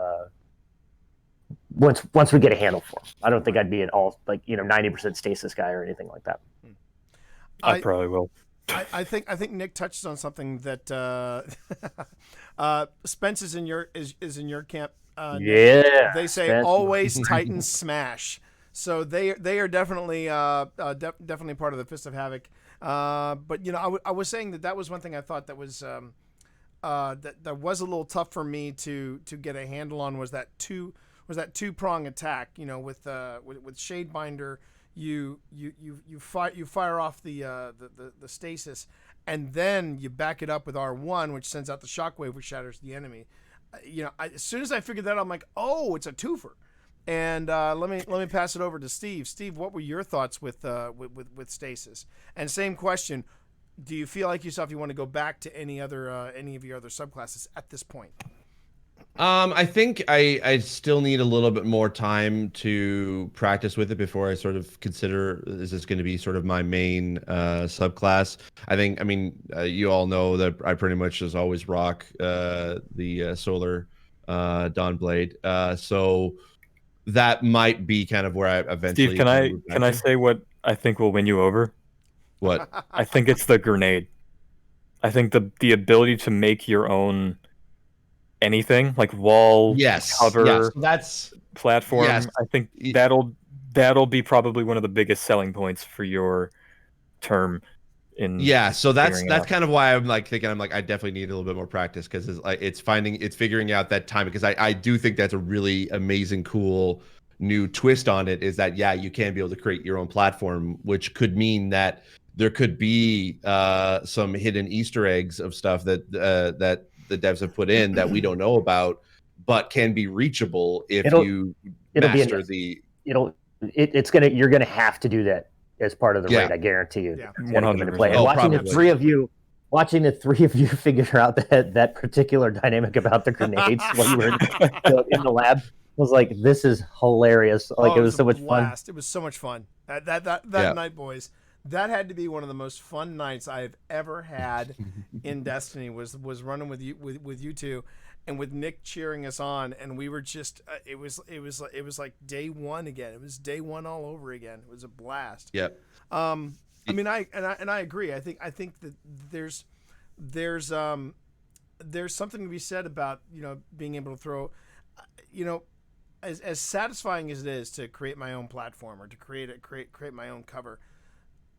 once we get a handle for them. I don't think I'd be an all 90% Stasis guy or anything like that. I probably will. I think Nick touched on something that Spence is in your camp. Yeah, they say Spence. Always Titan smash. So they are definitely definitely part of the Fist of Havoc. But I was saying that was one thing I thought that was that was a little tough for me to get a handle on was that two-prong attack. With Shadebinder. You fire off the stasis, and then you back it up with R1, which sends out the shockwave, which shatters the enemy. As soon as I figured that out, I'm like, oh, it's a twofer. And let me pass it over to Steve. Steve, what were your thoughts with stasis? And same question: do you feel like yourself you want to go back to any of your other subclasses at this point? I think I still need a little bit more time to practice with it before I sort of consider, is this going to be sort of my main subclass? You all know that I pretty much just always rock the Solar Dawnblade. So that might be kind of where I eventually... Steve, can I say what I think will win you over? What? I think it's the grenade. I think the ability to make your own anything, like wall, cover, that's platform. Yes. I think that'll be probably one of the biggest selling points for your term. So that's kind of why I'm thinking I definitely need a little bit more practice, because it's figuring out that time, because I do think that's a really amazing, cool new twist on it, is that you can be able to create your own platform, which could mean that there could be some hidden Easter eggs of stuff that the devs have put in that we don't know about, but can be reachable if you master the. You're gonna have to do that as part of the raid. I guarantee you. Yeah. 100%. And watching the three of you figure out that particular dynamic about the grenades while you were in the lab was like, this is hilarious. It was so much fun. It was so much fun. That night, boys. That had to be one of the most fun nights I've ever had in Destiny. Was running with you two, and with Nick cheering us on, and we were just it was like day one again. It was day one all over again. It was a blast. Yep. I mean, I agree. I think that there's something to be said about being able to throw, as satisfying as it is to create my own platform or to create my own cover.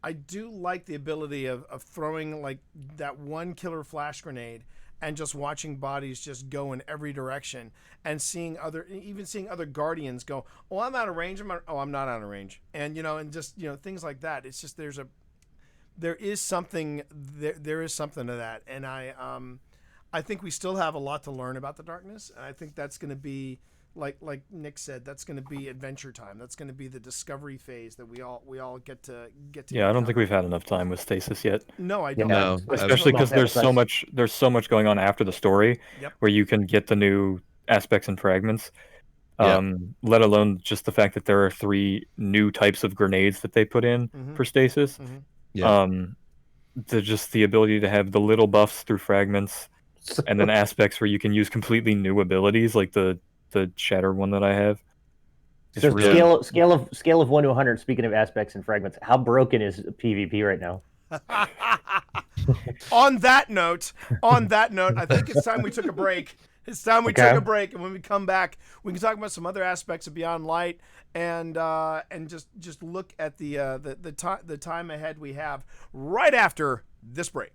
I do like the ability of throwing like that one killer flash grenade and just watching bodies just go in every direction and seeing other guardians go, oh, I'm out of range. I'm not out of range. And, and just, things like that. It's just, there is something to that. And I think we still have a lot to learn about the darkness. And I think that's going to be, like Nick said, that's going to be adventure time. That's going to be the discovery phase that we all get to. Yeah, I don't think we've had enough time with Stasis yet. No, I don't. No, especially because there's so much going on after the story, where you can get the new aspects and fragments. Let alone just the fact that there are 3 new types of grenades that they put in for Stasis. The ability to have the little buffs through fragments, and then aspects where you can use completely new abilities, like the shatter one that I have. So scale of 1 to 100. Speaking of aspects and fragments, how broken is PvP right now? On that note, I think it's time we took a break. It's time we took a break, and when we come back, we can talk about some other aspects of Beyond Light, and just look at the time ahead we have right after this break.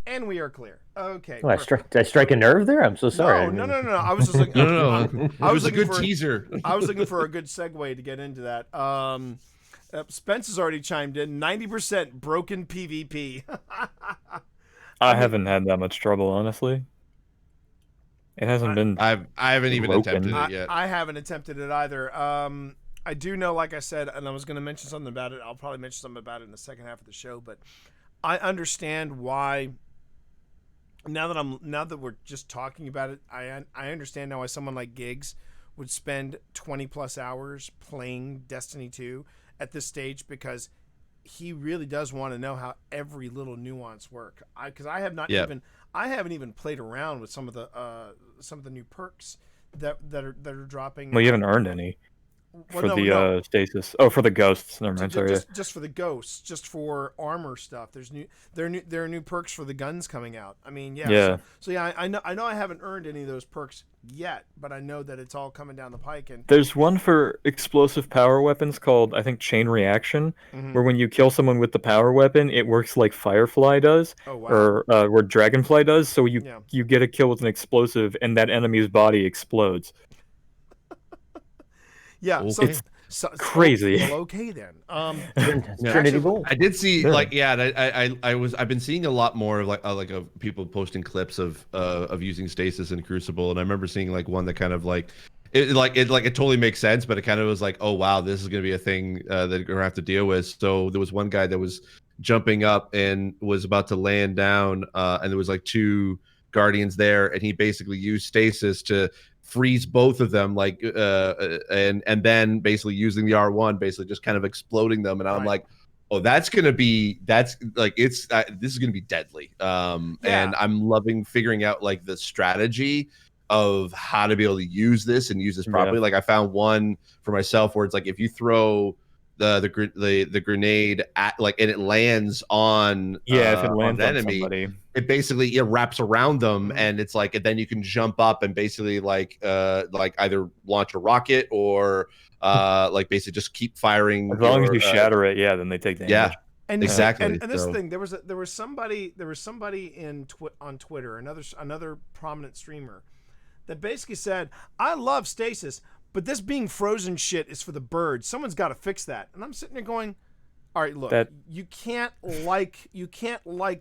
And we are clear. Okay. Oh, did I strike a nerve there? I'm so sorry. No. I was just looking. No. I was a good teaser. I was looking for a good segue to get into that. Spence has already chimed in. 90% broken PvP. I haven't had that much trouble, honestly. It hasn't been. I haven't even attempted it yet. I haven't attempted it either. I do know, like I said, and I was going to mention something about it. I'll probably mention something about it in the second half of the show, but I understand why. Now that we're just talking about it, I understand now why someone like Giggs would spend 20 plus hours playing Destiny 2 at this stage, because he really does want to know how every little nuance work. Because I haven't even played around with some of the new perks that are dropping. Well, you haven't earned any. Stasis. Oh, for the ghosts. Never mind. Sorry. Just for the ghosts, just for armor stuff. There are new perks for the guns coming out. I mean, yeah. So I know I haven't earned any of those perks yet, but I know that it's all coming down the pike. And there's one for explosive power weapons called, I think, Chain Reaction, where when you kill someone with the power weapon, it works like Firefly does, or where Dragonfly does. So you get a kill with an explosive, and that enemy's body explodes. Yeah, okay. So crazy. Well, okay then. Trinity Bolt. I did see I've been seeing a lot more of of people posting clips of using Stasis and Crucible, and I remember seeing one that kind of it totally makes sense, but it kind of was like, oh wow, this is gonna be a thing that we're gonna have to deal with. So there was one guy that was jumping up and was about to land down, and there was 2 guardians there, and he basically used Stasis to freeze both of them, and then basically using the R1, basically just kind of exploding them. And I'm like, oh, this is gonna be deadly. And I'm loving figuring out the strategy of how to be able to use this properly. I found one for myself where it's if you throw the grenade at and it lands on if it lands on enemy, somebody, it basically wraps around them, and it's and then you can jump up and basically either launch a rocket or basically just keep firing. As long as you shatter it, then they take damage. Yeah, and exactly. And this thing, there was somebody on Twitter, another prominent streamer, that basically said, "I love Stasis, but this being frozen shit is for the birds. Someone's got to fix that." And I'm sitting there going, all right, look, you can't like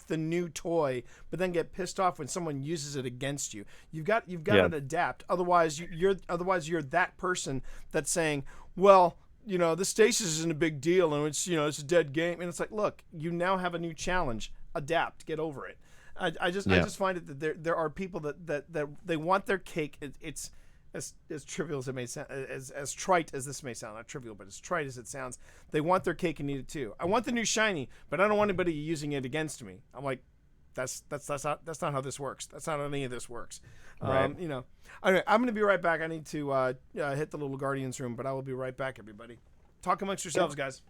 the new toy, but then get pissed off when someone uses it against you. You've got to adapt. Otherwise, you're that person that's saying, well, the Stasis isn't a big deal, and it's it's a dead game. And it's like, look, you now have a new challenge. Adapt. Get over it. I just find it that there are people that they want their cake. It's as trivial as it may sound, as trite as this may sound, not trivial, but as trite as it sounds, they want their cake and eat it too. I want the new shiny, but I don't want anybody using it against me. I'm like, That's not how this works. That's not how any of this works. Right. You know. Anyway, I'm going to be right back. I need to hit the little Guardians room, but I will be right back, everybody. Talk amongst yourselves, guys.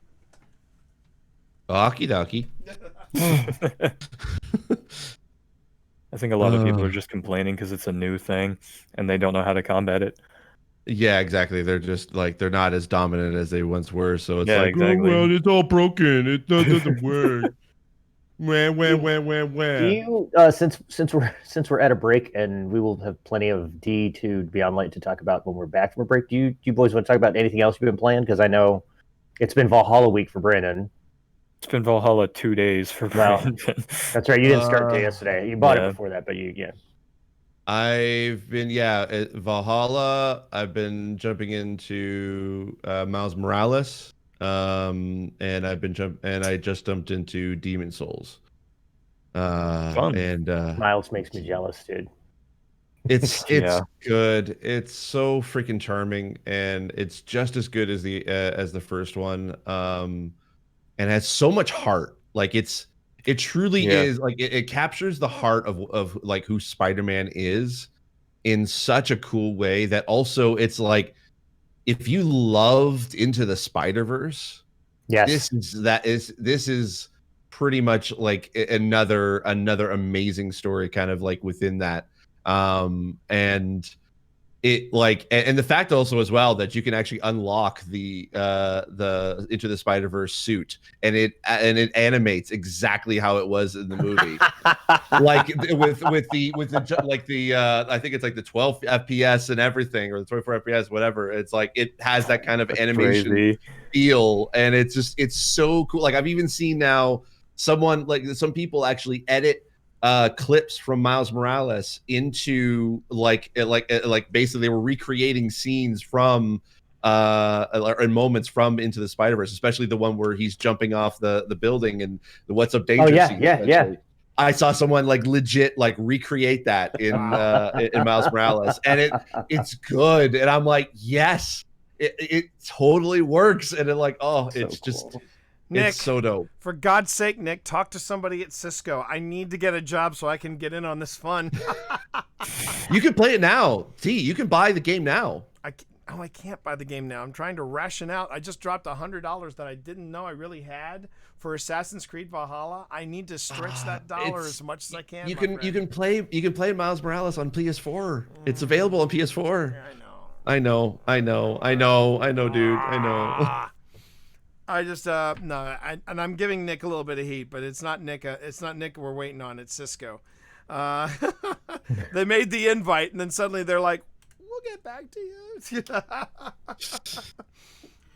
Okie dokie. I think a lot of people are just complaining because it's a new thing and they don't know how to combat it. Yeah, exactly. They're just like they're not as dominant as they once were. So it's Yeah, like, exactly. oh, well, it's all broken. It doesn't work. When. Do you since we're at a break and we will have plenty of D to be on light to talk about when we're back from a break? Do you boys want to talk about anything else you've been playing? Because I know it's been Valhalla week for Brandon. It's been Valhalla 2 days for Brandon. That's right. You didn't start till yesterday. You bought yeah. it before that, but yeah. I've been at Valhalla. I've been jumping into Miles Morales, and I just jumped into Demon Souls. Fun. And Miles makes me jealous, dude. it's Yeah. good. It's so freaking charming, and it's just as good as the first one. And has so much heart. Like it truly is like it captures the heart of like who Spider-Man is in such a cool way that also it's like if you loved Into the Spider-Verse, Yes. this is pretty much like another amazing story kind of like within that. And it like and the fact also as well that you can actually unlock the Into the Spider-Verse suit and it animates exactly how it was in the movie. Like with the like the I think it's like the 12 FPS and everything or the 24 FPS whatever. It's like it has that kind of animation feel and it's so cool. Like I've even seen now some people actually edit clips from Miles Morales into like basically they were recreating scenes from and moments from Into the Spider-Verse, especially the one where he's jumping off the building and the What's Up Danger scene. Yeah. I saw someone like legit like recreate that in Miles Morales, and it's good, and I'm like, yes, it totally works, and it like it's cool. just. Nick, it's so dope. For God's sake, Nick, talk to somebody at Cisco. I need to get a job so I can get in on this fun. You can play it now. T, you can buy the game now. I can't buy the game now. I'm trying to ration out. I just dropped $100 that I didn't know I really had for Assassin's Creed Valhalla. I need to stretch that dollar as much as I can. You can play Miles Morales on PS4. It's available on PS4. Yeah, I know, dude. I know. I just no, and I'm giving Nick a little bit of heat, but it's not Nick. It's not Nick we're waiting on. It's Cisco. They made the invite, and then suddenly they're like, "We'll get back to you."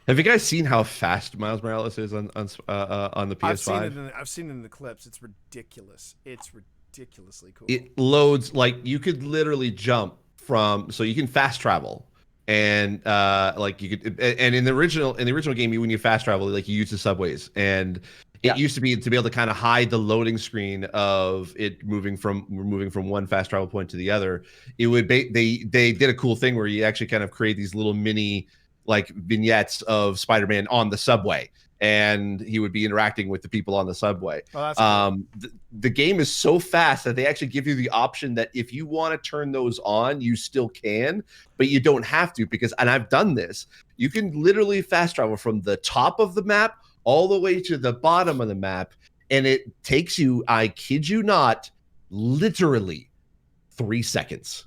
Have you guys seen how fast Miles Morales is on the PS5? I've seen it in the clips. It's ridiculous. It's ridiculously cool. It loads like you could literally jump from, so you can fast travel. And like you could, and in the original game, when you fast travel, like you use the subways, and it used to be able to kind of hide the loading screen of it moving from one fast travel point to the other. It would they did a cool thing where you actually kind of create these little mini like vignettes of Spider-Man on the subway, and he would be interacting with the people on the subway. Oh, that's cool. The game is so fast that they actually give you the option that if you want to turn those on, you still can, but you don't have to and I've done this. You can literally fast travel from the top of the map all the way to the bottom of the map, and it takes you, I kid you not, literally 3 seconds.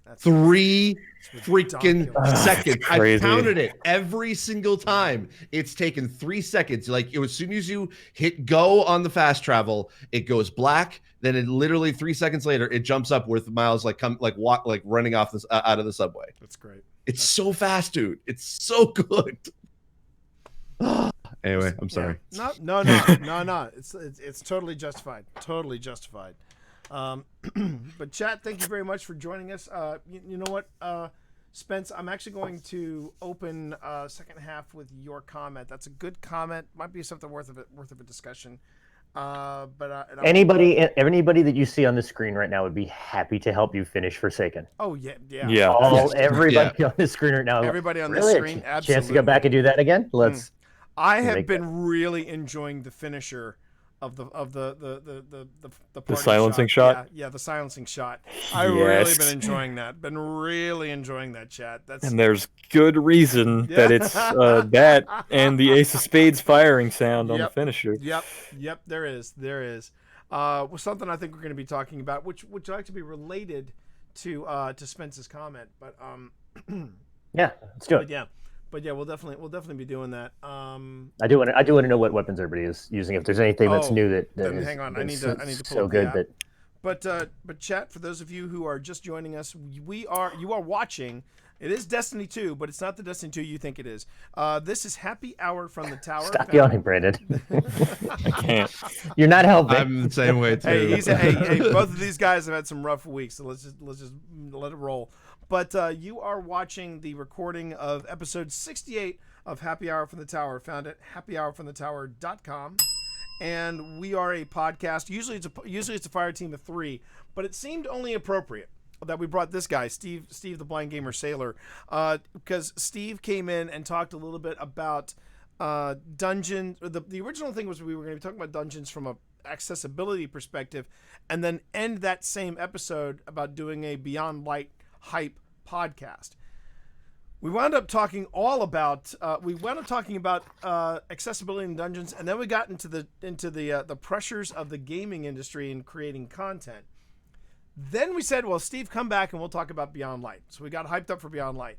That's 3 freaking seconds. I counted it every single time. It's taken 3 seconds. Like as soon as you hit go on the fast travel, it goes black. Then it literally 3 seconds later, it jumps up with Miles running off this out of the subway. That's great. It's so fast, dude. It's so good. Anyway, I'm sorry. Yeah. No. It's totally justified. Totally justified. But chat, thank you very much for joining us. You know what, Spence, I'm actually going to open second half with your comment. That's a good comment. Might be something worth of a discussion. But anybody that you see on the screen right now would be happy to help you finish Forsaken. Oh yeah. Everybody on the screen right now. Everybody on the screen. Absolutely. Chance to go back and do that again. I have been really enjoying the finisher party silencing shot? Yeah, the silencing shot. I really been enjoying that. Been really enjoying that, chat. And there's good reason that it's that and the Ace of Spades firing sound on the finisher. Yep. There is. Something I think we're going to be talking about, which would like to be related to Spence's comment, but yeah, let's do it. But yeah, we'll definitely be doing that. I do want to know what weapons everybody is using. If there's anything that's new that is, hang on, I need to pull so up good the app. that. But chat, for those of you who are just joining us, you are watching. It is Destiny 2, but it's not the Destiny 2 you think it is. This is Happy Hour from the Tower. Stop yawning, Brandon. I can't. You're not helping. I'm the same way too. Hey, both of these guys have had some rough weeks, so let's just let it roll. But you are watching the recording of episode 68 of Happy Hour from the Tower, found at happyhourfromthetower.com. And we are a podcast. Usually it's a fire team of 3, but it seemed only appropriate that we brought this guy, Steve the Blind Gamer Saylor, because Steve came in and talked a little bit about dungeons. The original thing was we were going to be talking about dungeons from a accessibility perspective, and then end that same episode about doing a Beyond Light hype podcast. We wound up talking about accessibility in dungeons, and then we got into the pressures of the gaming industry in creating content. Then we said, well, Steve, come back and we'll talk about Beyond Light. So we got hyped up for Beyond Light.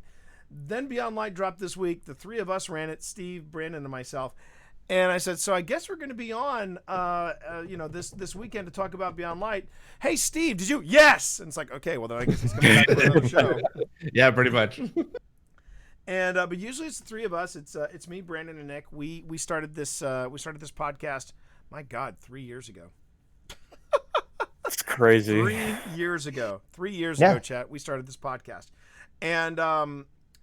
Then Beyond Light dropped this week. The 3 of us ran it, Steve, Brandon, and myself. And I said, so I guess we're going to be on, this weekend to talk about Beyond Light. Hey, Steve, did you? Yes. And it's like, okay, well then I guess he's coming back for another show. Yeah, pretty much. And but usually it's the 3 of us. It's me, Brandon, and Nick. We started this podcast. My God, 3 years ago. It's crazy. 3 years ago. 3 years ago, chat. We started this podcast, and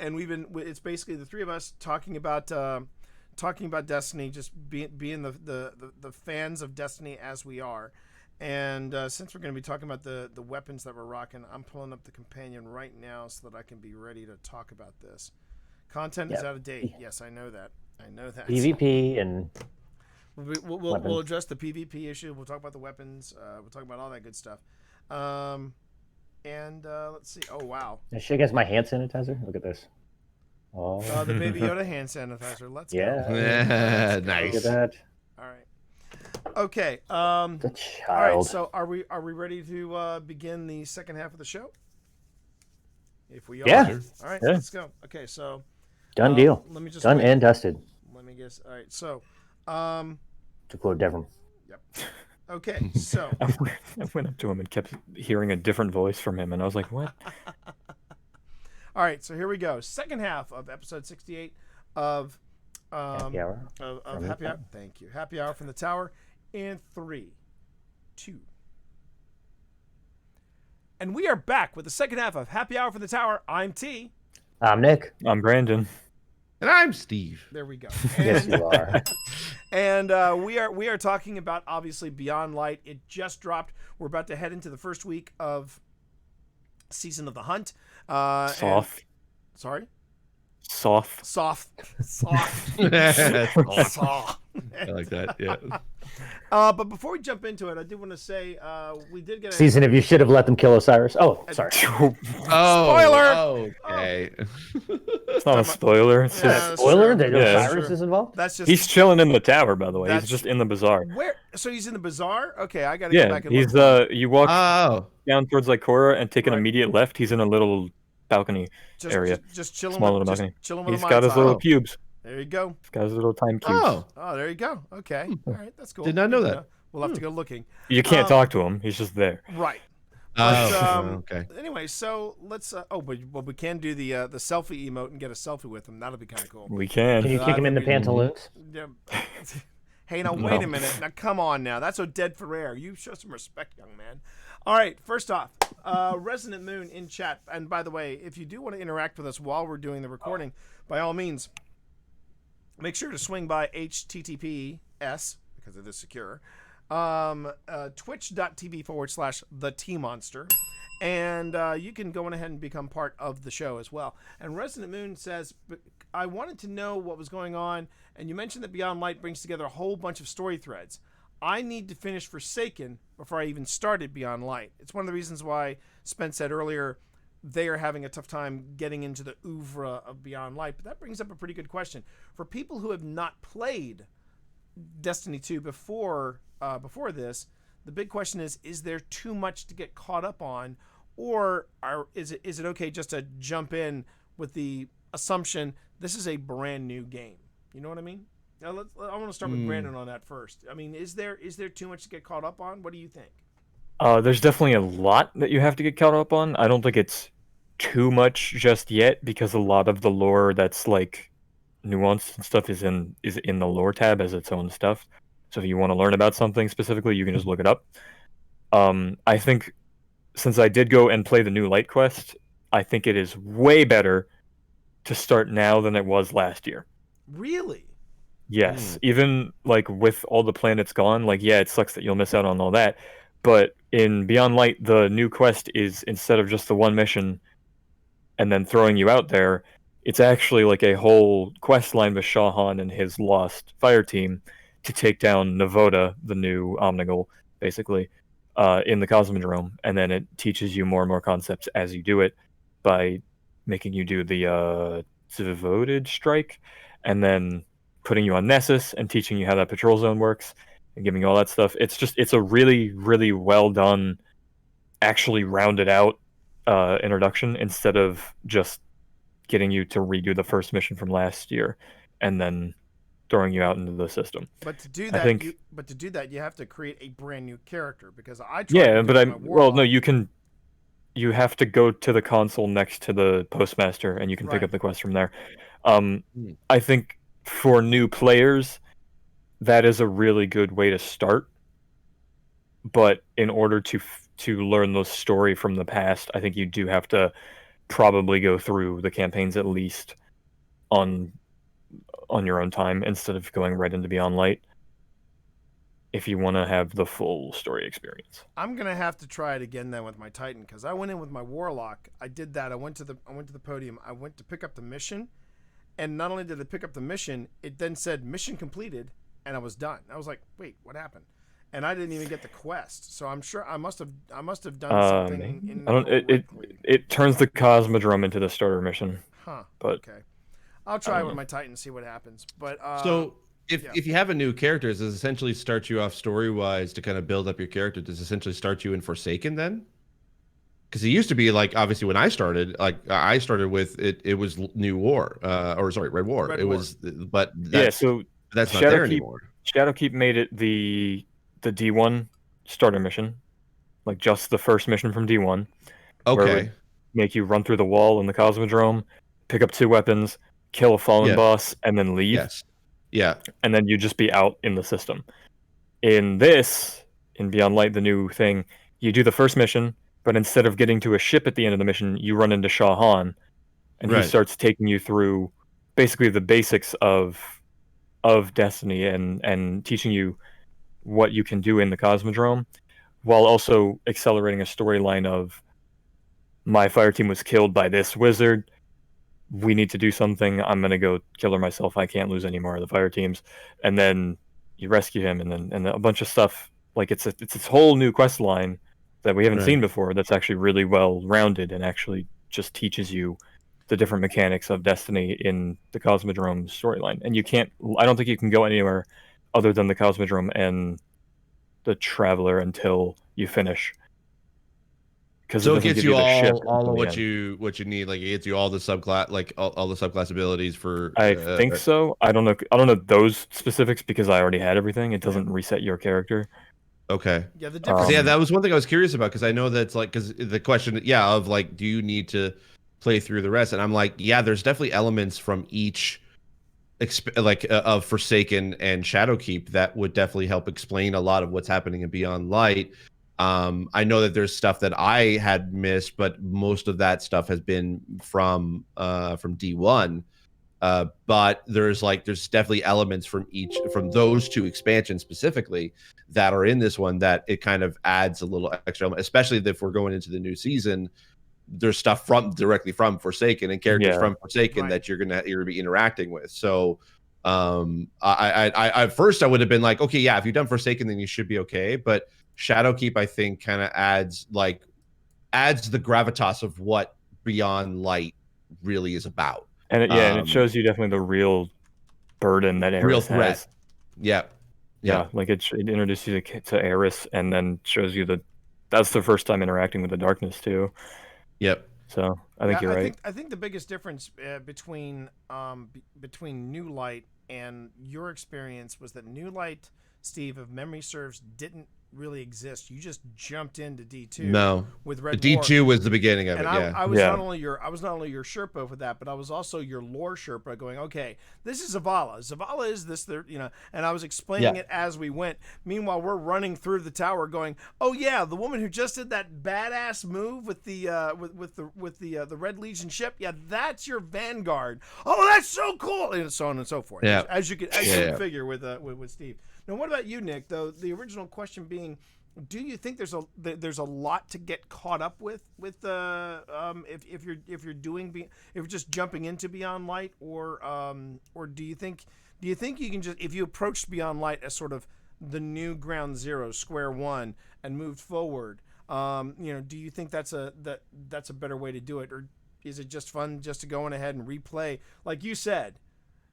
it's basically the 3 of us talking about Destiny, just being the fans of Destiny as we are. And since we're going to be talking about the weapons that we're rocking, I'm pulling up the companion right now so that I can be ready to talk about this. Content is out of date. Yes, I know that. PvP and we'll address the PvP issue. We'll talk about the weapons. We'll talk about all that good stuff. Let's see. Oh wow! I should get my hand sanitizer. Look at this. Oh, the Baby Yoda hand sanitizer. Let's go. Yeah, nice. Look at that. All right. Okay. The child. All right. So are we ready to begin the second half of the show? If we are. Yeah. All right. Yeah. Let's go. Okay. So. Done deal. Let me just done and dusted. Let me guess. All right. So. To quote Devon. Yep. Okay. So. I went up to him and kept hearing a different voice from him, and I was like, "What?" All right. So here we go. Second half of episode 68 of Happy Hour. Of Happy Hour. Thank you. Happy Hour from the Tower. In 3, 2. And we are back with the second half of Happy Hour from the Tower. I'm T. I'm Nick. I'm Brandon. And I'm Steve. There we go. Yes, you are. And we are talking about, obviously, Beyond Light. It just dropped. We're about to head into the first week of Season of the Hunt. Soft. Sorry? Soft. Soft. I like that, yeah. But before we jump into it, I did want to say we did get a season if you should have let them kill Osiris. Oh, sorry. Spoiler! Okay. It's not a spoiler. It's just Spoiler that Yeah. Osiris is involved? That's just he's chilling in the tower, by the way. That's- He's just in the bazaar. where. So he's in the bazaar. Okay, I gotta go Yeah, back and he's look. you walk Oh. down towards Lycora and take an Right. immediate left. He's in a little balcony area. Just chilling. Small with, little just balcony. chilling with He's a got his Minotaur. little cubes. There you go. He's got his little time cubes. Oh. Oh, there you go. Okay. All right, that's cool. Did not know Good to that. We'll have to go looking. You can't talk to him. He's just there. Right. Oh, okay. Anyway, so let's. But we can do the selfie emote and get a selfie with him. That'll be kind of cool. We can. Can you kick him in the pantaloons? Yeah. Hey, now wait a minute. Now come on. Now that's Oded Ferrer. You show some respect, young man. All right. First off, Resonant Moon in chat. And by the way, if you do want to interact with us while we're doing the recording, by all means, make sure to swing by https because it is secure. Twitch.tv/TheTMonster. And you can go on ahead and become part of the show as well. And Resonant Moon says, I wanted to know what was going on, and you mentioned that Beyond Light brings together a whole bunch of story threads. I need to finish Forsaken before I even started Beyond Light. It's one of the reasons why Spence said earlier they are having a tough time getting into the oeuvre of Beyond Light. But that brings up a pretty good question. For people who have not played Destiny 2 before this, the big question is there too much to get caught up on, or is it okay just to jump in with the assumption this is a brand new game? You know what I mean? Now I want to start with Brandon on that first. I mean, is there too much to get caught up on? What do you think? There's definitely a lot that you have to get caught up on. I don't think it's too much just yet, because a lot of the lore that's like nuanced and stuff is in the lore tab as its own stuff. So if you want to learn about something specifically, you can just look it up. I think since I did go and play the new Light Quest, I think it is way better to start now than it was last year. Really? Yes, even like with all the planets gone, like yeah, it sucks that you'll miss out on all that. But in Beyond Light, the new quest is, instead of just the one mission and then throwing you out there, it's actually like a whole quest line with Shahan and his lost Fireteam to take down Navoda, the new Omnigul, basically, in the Cosmodrome. And then it teaches you more and more concepts as you do it by making you do the devoted strike, and then putting you on Nessus and teaching you how that patrol zone works and giving you all that stuff. It's a really, really well done, actually rounded out introduction, instead of just getting you to redo the first mission from last year and then throwing you out into the system. But to do that, you have to create a brand new character, because I tried you have to go to the console next to the postmaster and you can pick up the quest from there. I think for new players, that is a really good way to start. But in order to learn the story from the past, I think you do have to probably go through the campaigns at least on your own time, instead of going right into Beyond Light, if you want to have the full story experience. I'm gonna have to try it again then with my Titan, because I went in with my Warlock. I did that. I went to the podium. I went to pick up the mission, and not only did I pick up the mission, it then said mission completed, and I was done. I was like, wait, what happened? And I didn't even get the quest. So I'm sure I must have done something. It turns the Cosmodrome into the starter mission. Huh. But okay, I'll try it with my Titan, see what happens. But so if you have a new character, does it essentially start you off story wise to kind of build up your character? Does it essentially start you in Forsaken then? Because it used to be like, obviously when I started, like I started with it was New War, Red War. But that's not there anymore. Shadowkeep made it the D1 starter mission, like just the first mission from D1. Okay. Make you run through the wall in the Cosmodrome, pick up 2 weapons, kill a fallen boss, and then leave. Yes. Yeah. And then you just be out in the system. In Beyond Light, the new thing, you do the first mission, but instead of getting to a ship at the end of the mission, you run into Shahan, and he starts taking you through basically the basics of Destiny and teaching you what you can do in the Cosmodrome, while also accelerating a storyline of, my Fireteam was killed by this wizard, we need to do something, I'm going to go kill her myself, I can't lose any more of the Fireteams. And then you rescue him, and a bunch of stuff. Like it's this whole new quest line that we haven't seen before, that's actually really well rounded and actually just teaches you the different mechanics of Destiny in the Cosmodrome storyline. And I don't think you can go anywhere other than the Cosmodrome and the Traveler until you finish. So it gets you all of what you need. Like it gets you all the subclass, like all the subclass abilities for. I think so. I don't know those specifics, because I already had everything. It doesn't reset your character. Okay. Yeah, the difference. That was one thing I was curious about, because I know that's like, because the question, of like, do you need to play through the rest? And I'm like, yeah, there's definitely elements from each, of Forsaken and Shadowkeep that would definitely help explain a lot of what's happening in Beyond Light. I know that there's stuff that I had missed, but most of that stuff has been from D1. But there's definitely elements from those 2 expansions specifically that are in this one that it kind of adds a little extra element, especially if we're going into the new season. There's stuff directly from Forsaken and characters from Forsaken that you're gonna be interacting with. So I at first I would have been like, okay, yeah, if you've done Forsaken, then you should be okay. But Shadowkeep, I think, kind of adds the gravitas of what Beyond Light really is about. And and it shows you definitely the real burden that Eris real threat. has. Yeah. Like it introduces you to Eris, and then shows you that's the first time interacting with the darkness too. Yep. So I think you're right. I think the biggest difference between New Light and your experience was that New Light, Steve, if memory serves, didn't really exist. You just jumped into D2. No, with Red D2 was the beginning of and it. I was not only your Sherpa for that, but I was also your lore Sherpa, going, okay, this is Zavala. Zavala is this, and I was explaining it as we went. Meanwhile, we're running through the tower, going, oh yeah, the woman who just did that badass move with the the Red Legion ship. Yeah, that's your Vanguard. Oh, that's so cool, and so on and so forth. Yeah. As you can figure with Steve. Now, what about you, Nick? Though the original question being, do you think there's a lot to get caught up with if you're just jumping into Beyond Light, or do you think you can just, if you approached Beyond Light as sort of the new ground zero, square one, and moved forward, do you think that's a better way to do it, or is it just fun just to go on ahead and replay? Like you said,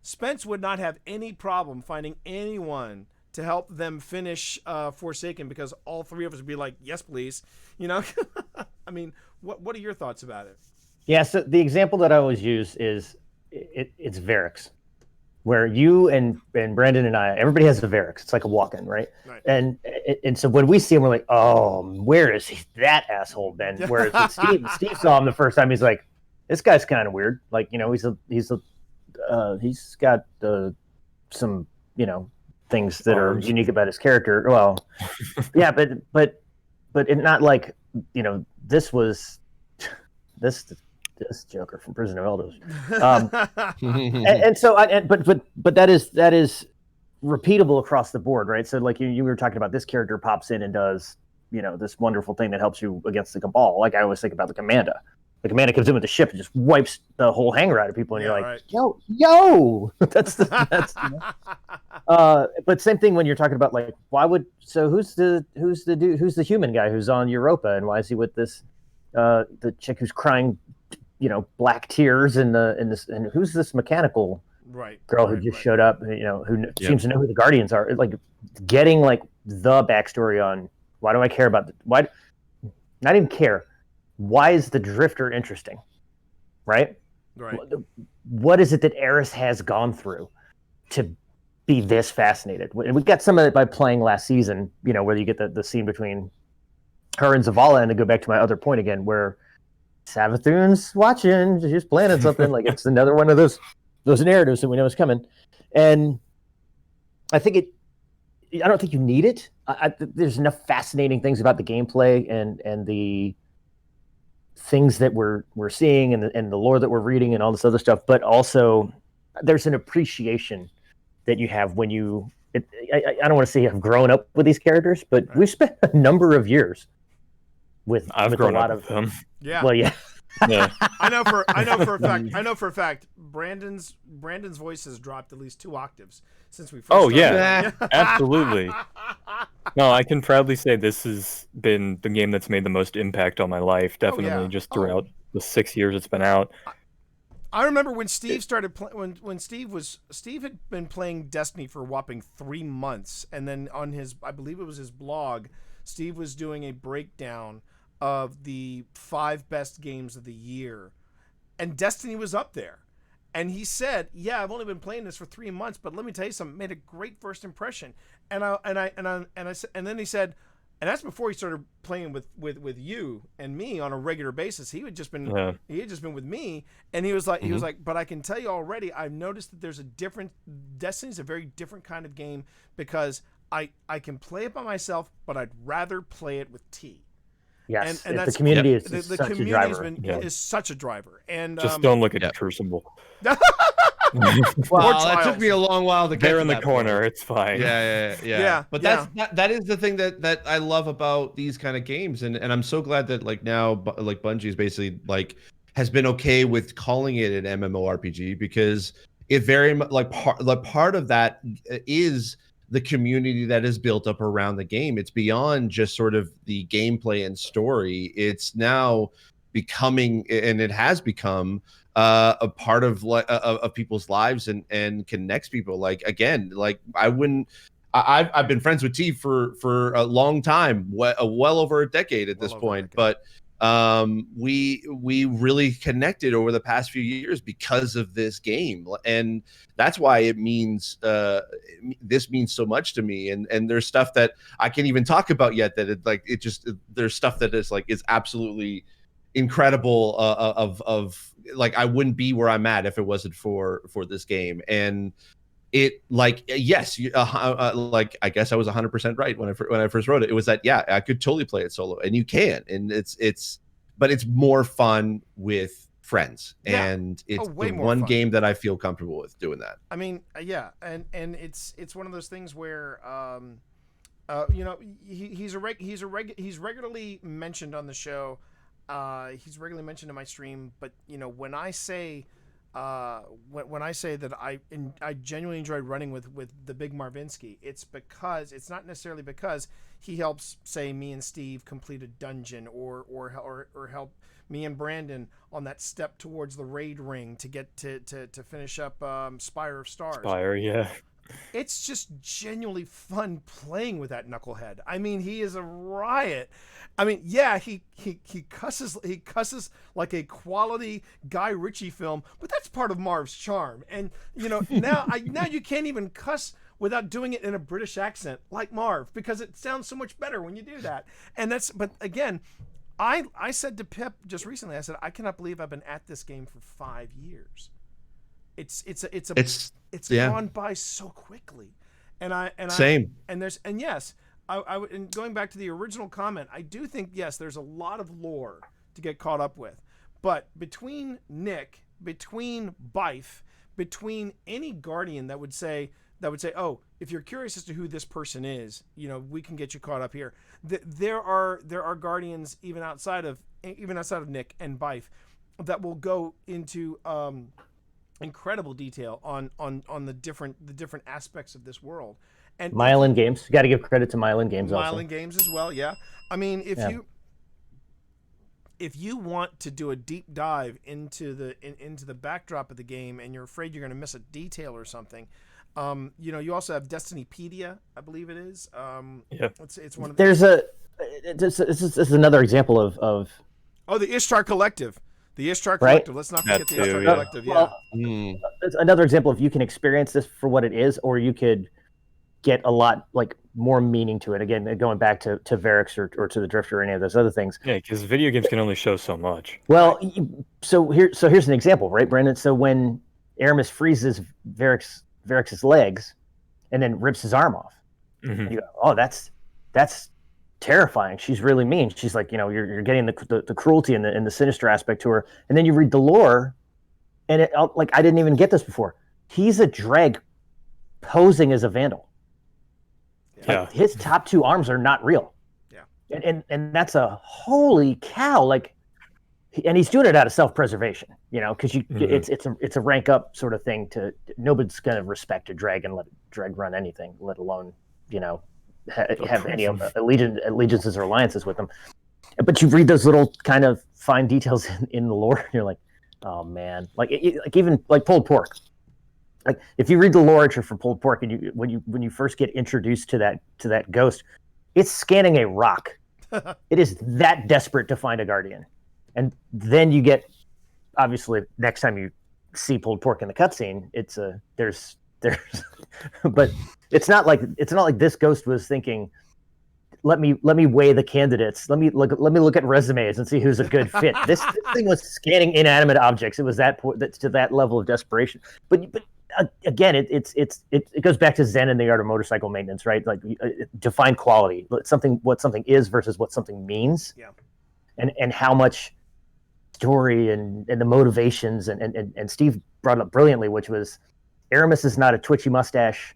Spence would not have any problem finding anyone to help them finish Forsaken, because all three of us would be like, yes, please. I mean, what are your thoughts about it? Yeah, so the example that I always use is it's Varix, where you and Brandon and I, everybody has a Varix. It's like a walk-in, right? And so when we see him, we're like, oh, where is that asshole been? Whereas when Steve saw him the first time, he's like, this guy's kind of weird. Like, he's got some, things that are unique about his character. Well, yeah, but it not like, this Joker from Prison of Elders. And so but that is repeatable across the board, right? So like you were talking about, this character pops in and does, this wonderful thing that helps you against the Cabal. Like I always think about the Commanda. The Commander comes in with the ship and just wipes the whole hangar out of people, and you're like, yo, that's but same thing when you're talking about, like, who's the human guy who's on Europa, and why is he with this the chick who's crying, black tears and who's this mechanical girl who just showed up, who seems to know who the Guardians are? Like, getting like the backstory on why do I care about why, not even care. Why is the Drifter interesting, right? What is it that Eris has gone through to be this fascinated? And we got some of it by playing last season, where you get the scene between her and Zavala, and to go back to my other point again, where Savathun's watching, she's planning something. Like, it's another one of those narratives that we know is coming. And I don't think you need it. There's enough fascinating things about the gameplay and the things that we're seeing and the lore that we're reading and all this other stuff, but also there's an appreciation that you have when I don't want to say have grown up with these characters, but we've spent a number of years with a lot of them. Yeah. Well, yeah. Yeah. I know for a fact Brandon's voice has dropped at least 2 octaves since we first started. Yeah. Absolutely. No, I can proudly say this has been the game that's made the most impact on my life, definitely, just throughout the 6 years it's been out. I remember when Steve started when Steve had been playing Destiny for a whopping 3 months, and then on I believe it was his blog, Steve was doing a breakdown of the 5 best games of the year, and Destiny was up there. And he said, "Yeah, I've only been playing this for 3 months, but let me tell you something. It made a great first impression." And then he said, and that's before he started playing with you and me on a regular basis. He had just been with me, and he was like, "But I can tell you already, I've noticed that there's a different. Destiny's a very different kind of game, because I can play it by myself, but I'd rather play it with T." Yes, and the community is the such community a driver. is such a driver. And just don't look at Crucible. Well, that took me a long while to get there to in the that corner. point. It's fine. Yeah. But that is the thing that I love about these kind of games, and I'm so glad that like now like Bungie is basically like has been okay with calling it an MMORPG, because it very much like part of that is the community that is built up around the game. It's beyond just sort of the gameplay and story. It's now becoming, and it has become, a part of people's lives and connects people. Like, again, like I've been friends with T for a long time, well over a decade at this point, but we really connected over the past few years because of this game, and that's why it means this means so much to me. And there's stuff that I can't even talk about yet that there's stuff that is absolutely incredible, of like, I wouldn't be where I'm at if it wasn't for this game. And it, like, yes, like, I guess I was 100% right when I first wrote it. It was that, yeah, I could totally play it solo, and you can, and but it's more fun with friends, and it's the one game that I feel comfortable with doing that. I mean, yeah, and it's one of those things where, you know, he's regularly mentioned on the show. He's regularly mentioned in my stream, but you know, when I say that I genuinely enjoyed running with the big Marvinsky, it's not necessarily because he helps, say, me and Steve complete a dungeon, or help me and Brandon on that step towards the raid ring to get to finish up Spire of Stars. Spire, yeah. It's just genuinely fun playing with that knucklehead. I mean, he is a riot. I mean, yeah, he cusses like a quality Guy Ritchie film, but that's part of Marv's charm. And you know, now you can't even cuss without doing it in a British accent like Marv, because it sounds so much better when you do that. And but again, I said to Pip just recently, I said, I cannot believe I've been at this game for 5 years. It's gone by so quickly, and yes, and going back to the original comment, I do think, yes, there's a lot of lore to get caught up with, but between Nick, between Bife, between any Guardian that would say, oh, if you're curious as to who this person is, you know, we can get you caught up here. There are Guardians even outside of Nick and Bife that will go into incredible detail on the different aspects of this world. And Myelin Games, you got to give credit to Myelin Games also. Myelin Games as well, yeah. I mean, if you want to do a deep dive into the backdrop of the game, and you're afraid you're going to miss a detail or something, you know, you also have Destinypedia, I believe it is. Yeah, it's one of this is another example of the Ishtar Collective. The Ishtar Collective. Let's not forget the Ishtar Collective. Yeah. Well, it's another example of, you can experience this for what it is, or you could get a lot more meaning to it. Again, going back to Varix or to the Drifter or any of those other things. Yeah, because video games can only show so much. Well, so here's an example, right, Brandon? So when Aramis freezes Varix's legs and then rips his arm off, you go, oh, that's terrifying. She's really mean. She's like, you know, you're getting the cruelty and the sinister aspect to her. And then you read the lore, and it, like, I didn't even get this before. He's a dreg posing as a vandal. Yeah. Like, his top 2 arms are not real. Yeah. And that's a holy cow. Like, and he's doing it out of self-preservation, you know, because it's a rank up sort of thing. Nobody's gonna respect a dreg and let a dreg run anything, let alone, you know, have any allegiances or alliances with them. But you read those little kind of fine details in the lore, and you're like, oh man, like even like pulled pork. Like, if you read the lore entry for pulled pork, and when you first get introduced to that ghost, it's scanning a rock. It is that desperate to find a guardian, and then you get, obviously, next time you see pulled pork in the cutscene, there's but it's not like this ghost was thinking, let me weigh the candidates, let me look at resumes and see who's a good fit. This thing was scanning inanimate objects. It was to that level of desperation. But again, it goes back to Zen and the art of motorcycle maintenance, right? Like, define quality, what something is versus what something means. Yeah. And how much story and the motivations and Steve brought it up brilliantly, which was, Aramis is not a twitchy mustache,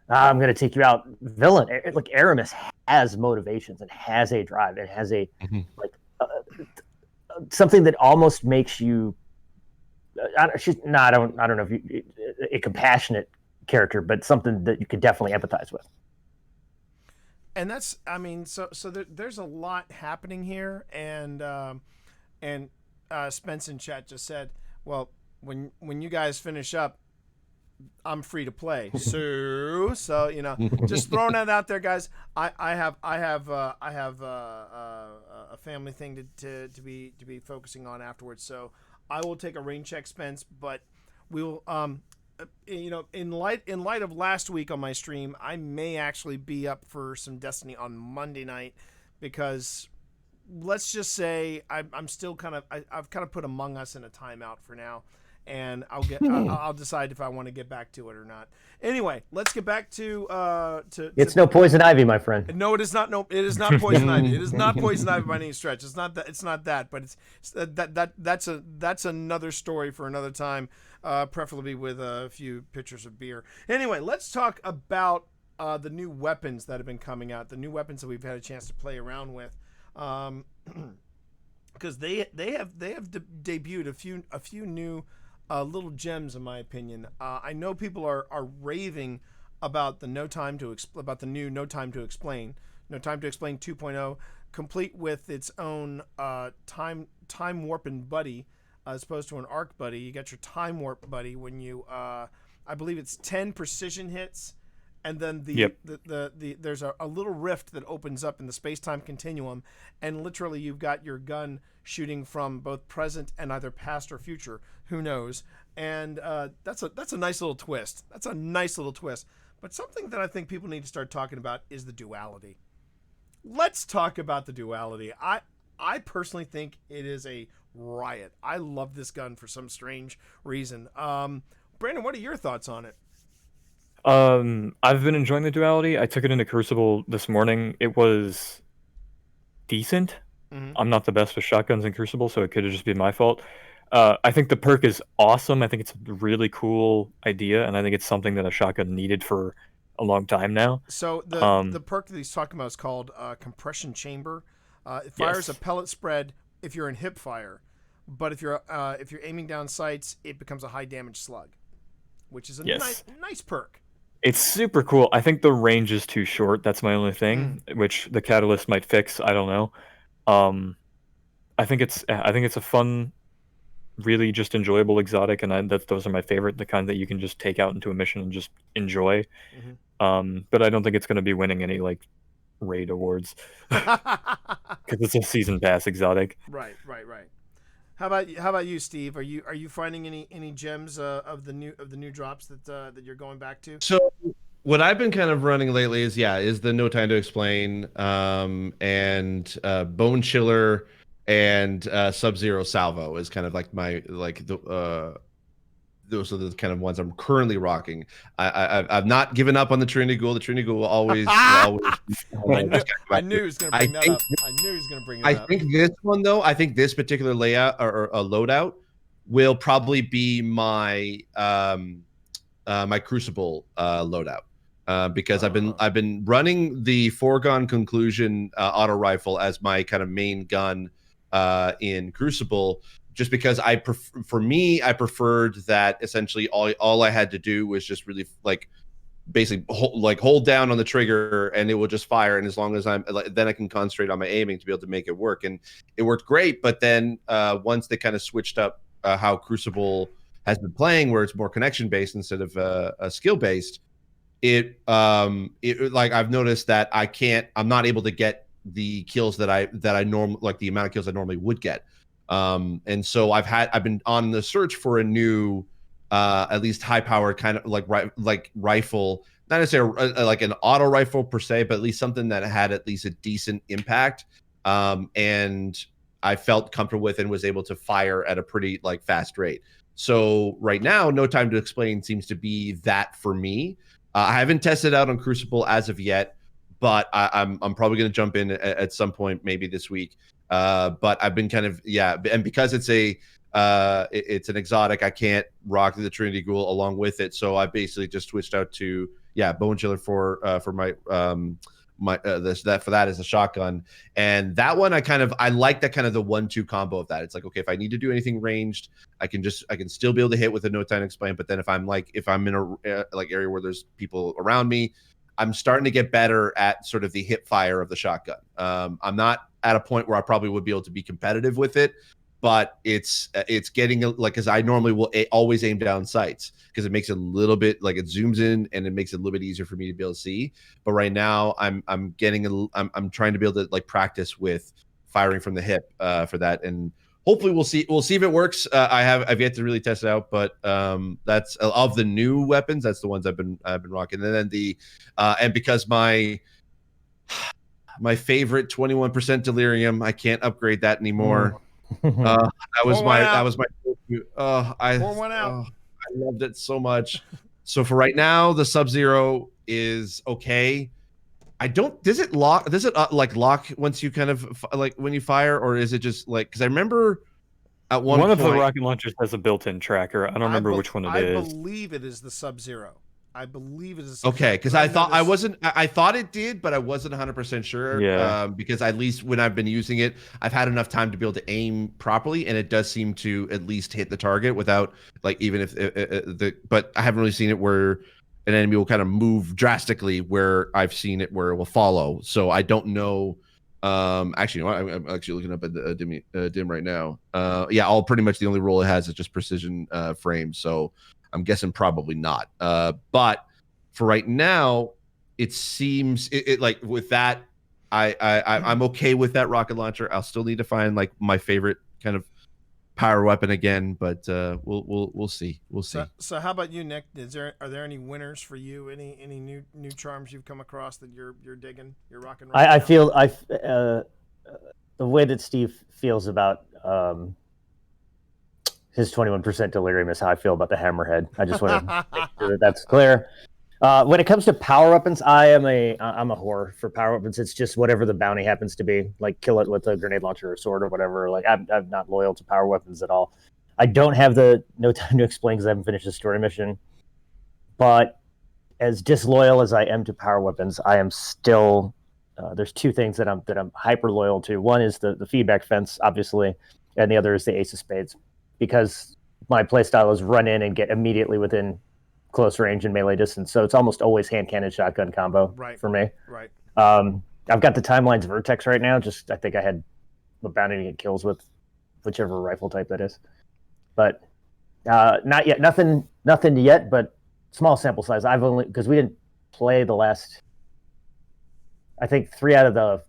I'm going to take you out villain. Like, Aramis has motivations and has a drive and has a something that almost makes you I don't know if you, a compassionate character, but something that you could definitely empathize with. And that's, I mean, so there's a lot happening here, and Spence in chat just said, well, when you guys finish up, I'm free to play. So you know, just throwing that out there, guys. I have a family thing to be focusing on afterwards. So I will take a rain check, Spence, but we will you know, in light of last week on my stream, I may actually be up for some Destiny on Monday night, because let's just say I'm still I've kind of put Among Us in a timeout for now, and I'll decide if I want to get back to it or not. Anyway, let's get back to it's no poison ivy, my friend. No, it is not. No, it is not poison ivy. It is not poison ivy by any stretch. It's not that. It's not that. But that's another story for another time. Preferably with a few pitchers of beer. Anyway, let's talk about the new weapons that have been coming out. The new weapons that we've had a chance to play around with, because they have debuted a few new little gems, in my opinion. I know people are raving about the new No Time to Explain 2.0, complete with its own time warp and buddy, as opposed to an arc buddy. You got your time warp buddy when you I believe it's 10 precision hits, and then there's a little rift that opens up in the space-time continuum, and literally you've got your gun shooting from both present and either past or future, who knows. And that's a nice little twist. But something that I think people need to start talking about is the duality. Let's talk about the duality. I personally think it is a riot. I love this gun for some strange reason. Brandon, what are your thoughts on it? I've been enjoying the duality. I took it into Crucible this morning. It was decent. Mm-hmm. I'm not the best with shotguns in Crucible, so it could have just been my fault. I think the perk is awesome. I think it's a really cool idea, and I think it's something that a shotgun needed for a long time now. So the perk that he's talking about is called Compression Chamber. It fires a pellet spread if you're in hip fire, but if you're aiming down sights, it becomes a high damage slug, which is a nice perk. It's super cool. I think the range is too short. That's my only thing, which the catalyst might fix. I don't know. I think it's a fun, really just enjoyable exotic, and those are my favorite. The kind that you can just take out into a mission and just enjoy. Mm-hmm. But I don't think it's going to be winning any like raid awards because it's a season pass exotic. Right. How about you, Steve? Are you finding any gems of the new drops that you're going back to? So what I've been kind of running lately is the No Time to Explain, and Bone Chiller and Sub-Zero Salvo is kind of like my those are the kind of ones I'm currently rocking. I've not given up on the Trinity Ghoul. The Trinity Ghoul will always. I knew he was going to bring that up. I knew he was going to bring it up. I think this one though. I think this particular layout or a loadout will probably be my my Crucible loadout. Because I've been running the Foregone Conclusion auto rifle as my kind of main gun in Crucible, just because I preferred that essentially all I had to do was just really basically hold down on the trigger and it will just fire, and as long as then I can concentrate on my aiming to be able to make it work, and it worked great. But then once they kind of switched up how Crucible has been playing, where it's more connection based instead of skill based. It I've noticed that I'm not able to get the kills that I normally, like the amount of kills I normally would get. And so I've been on the search for a new at least high powered kind of like rifle, not necessarily like an auto rifle per se, but at least something that had at least a decent impact. And I felt comfortable with and was able to fire at a pretty fast rate. So right now, No Time to Explain seems to be that for me. I haven't tested out on Crucible as of yet, but I'm probably going to jump in at some point, maybe this week. But I've been kind of and because it's an exotic, I can't rock the Trinity Ghoul along with it. So I basically just switched out to Bone Chiller for my for that is a shotgun. And that one I like that kind of the 1-2 combo of that. It's like, okay, if I need to do anything ranged, I can still be able to hit with a no time to explain. But then if I'm in a like area where there's people around me, I'm starting to get better at sort of the hip fire of the shotgun. I'm not at a point where I probably would be able to be competitive with it, but it's getting like, because I normally will always aim down sights because it makes it a little bit like it zooms in and it makes it a little bit easier for me to be able to see. But right now I'm trying to be able to like practice with firing from the hip for that, and hopefully we'll see if it works. I've yet to really test it out, but that's of the new weapons, that's the ones I've been rocking. And then and because my favorite 21% delirium, I can't upgrade that anymore. That was my I loved it so much. So for right now, the Sub-Zero is okay. Does it lock once you kind of like when you fire, or is it just like, because I remember at one point, of the rocket launchers has a built-in tracker. I don't remember which one it is. I believe it is the Sub-Zero. I believe it is. Okay, because I thought it did, but I wasn't 100% sure. Yeah. Because at least when I've been using it, I've had enough time to be able to aim properly, and it does seem to at least hit the target without like, even if but I haven't really seen it where an enemy will kind of move drastically, where I've seen it where it will follow. So I don't know. Actually, you know, I'm actually looking up at the dim right now. Yeah, pretty much the only role it has is just precision frame. So I'm guessing probably not. But for right now, it seems it like with that, I'm okay with that rocket launcher. I'll still need to find like my favorite kind of power weapon again, but we'll see. We'll see. So how about you, Nick? Are there any winners for you? Any new charms you've come across that you're digging? You're rocking. Right I feel the way that Steve feels about his 21% delirium is how I feel about the hammerhead. I just want to make sure that that's clear. When it comes to power weapons, I'm a whore for power weapons. It's just whatever the bounty happens to be. Like, kill it with a grenade launcher or sword or whatever. Like, I'm not loyal to power weapons at all. I don't have the no time to explain because I haven't finished the story mission. But as disloyal as I am to power weapons, I am still. There's two things that I'm hyper loyal to. One is the feedback fence, obviously, and the other is the Ace of Spades, because my playstyle is run in and get immediately within close range and melee distance, so it's almost always hand cannon shotgun combo for me. Right. I've got the Timeline's Vertex right now. I think I had the bounty to get kills with whichever rifle type that is, but not yet. Nothing yet. But small sample size. I've only, because we didn't play the last, I think 3 out of the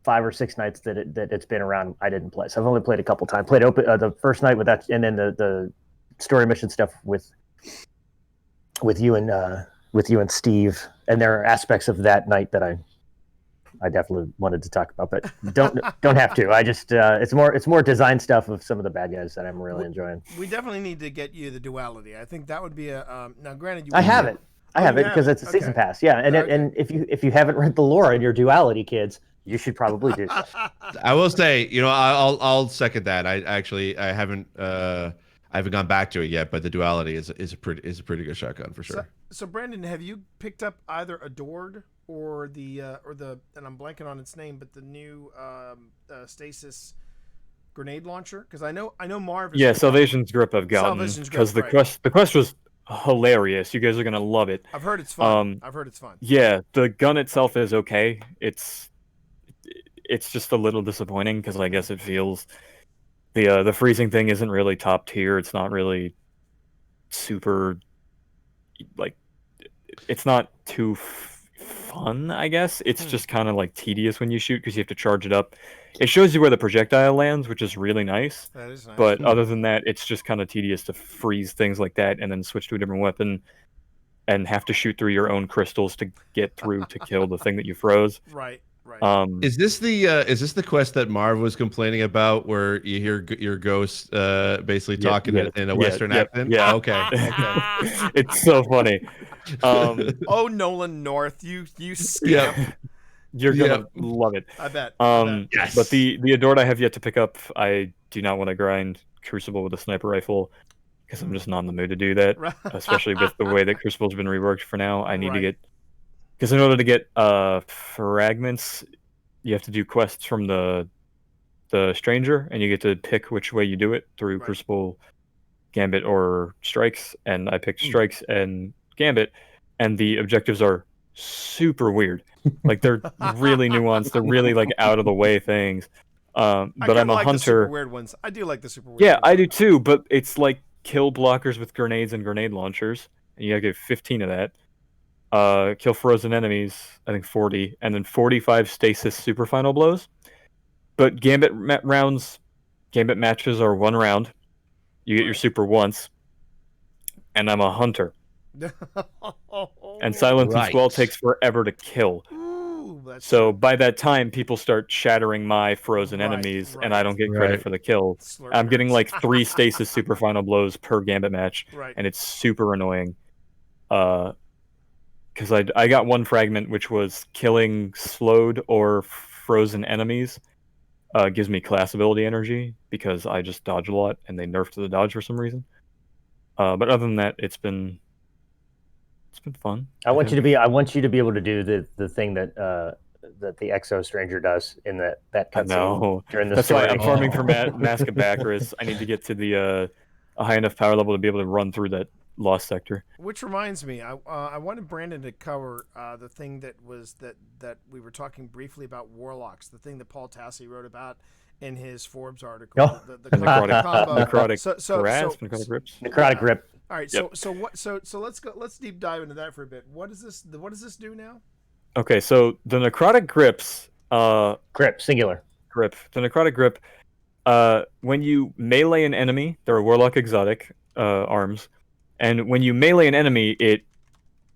5 or 6 nights that it's been around, I didn't play. So I've only played a couple times. Played the first night with that, and then the story mission stuff with you and Steve. And there are aspects of that night that I definitely wanted to talk about, but don't have to. I just it's more design stuff of some of the bad guys that I'm really enjoying. We definitely need to get you the duality. I think that would be a now. Granted, I have it because it's a season pass. Yeah, and if you haven't read the lore in your duality, kids, you should probably do so. I will say, I'll second that. I haven't gone back to it yet, but the duality is a pretty good shotgun for sure. So Brandon, have you picked up either Adored or the and I'm blanking on its name, but the new Stasis grenade launcher? Because I know Marv. Salvation's Grip I've gotten because the quest was hilarious. You guys are gonna love it. I've heard it's fun. Yeah, the gun itself is okay. It's just a little disappointing because I guess it feels the freezing thing isn't really top tier. It's not really super, like, it's not too fun, I guess. It's just kind of like tedious when you shoot because you have to charge it up. It shows you where the projectile lands, which is really nice. That is nice. But other than that, it's just kind of tedious to freeze things like that and then switch to a different weapon and have to shoot through your own crystals to get through to kill the thing that you froze. Right. Is this the quest that Marv was complaining about, where you hear your ghost basically talking in a Western accent? Yeah. Okay. It's so funny. Oh, Nolan North, you scamp. Yeah. You're gonna love it. I bet. Yes. But the Adored I have yet to pick up. I do not want to grind Crucible with a sniper rifle because I'm just not in the mood to do that. Especially with the way that Crucible's been reworked for now. I need to get Because in order to get fragments, you have to do quests from the stranger, and you get to pick which way you do it through Right. Crucible, Gambit, or Strikes. And I picked Strikes and Gambit, and the objectives are super weird. Like they're really nuanced. They're really like out of the way things. But I'm a like the super hunter. weird ones. I do like the super weird Yeah, ones. I do too. But it's like kill blockers with grenades and grenade launchers, and you gotta get 15 of that. Kill frozen enemies, I think 40, and then 45 stasis super final blows. But Gambit matches are 1 round. You get your super once, and I'm a hunter. And Silence and Squall takes forever to kill. Ooh, that's So by that time, people start shattering my frozen Right, enemies, right. and I don't get credit Right. for the kill. Slurp I'm getting hurts. like 3 stasis super final blows per Gambit match, Right. and it's super annoying. Because I got 1 fragment, which was killing slowed or frozen enemies. Gives me class ability energy because I just dodge a lot, and they nerfed the dodge for some reason. But other than that, it's been fun. I want you to be able to do the thing that that the Exo Stranger does in that cutscene No, during the that's story. why I'm farming for Mask of Baccaris. I need to get to the a high enough power level to be able to run through that lost sector. Which reminds me, I wanted Brandon to cover the thing that we were talking briefly about warlocks, the thing that Paul Tassi wrote about in his Forbes article, Oh. the Necrotic, combo. necrotic grasp, necrotic grips. Necrotic Grip. All right, Yep. so let's deep dive into that for a bit. What does this do now? Okay, so the necrotic grips, Grip, singular. grip, the necrotic grip. When you melee an enemy, they're a warlock exotic arms, and when you melee an enemy, it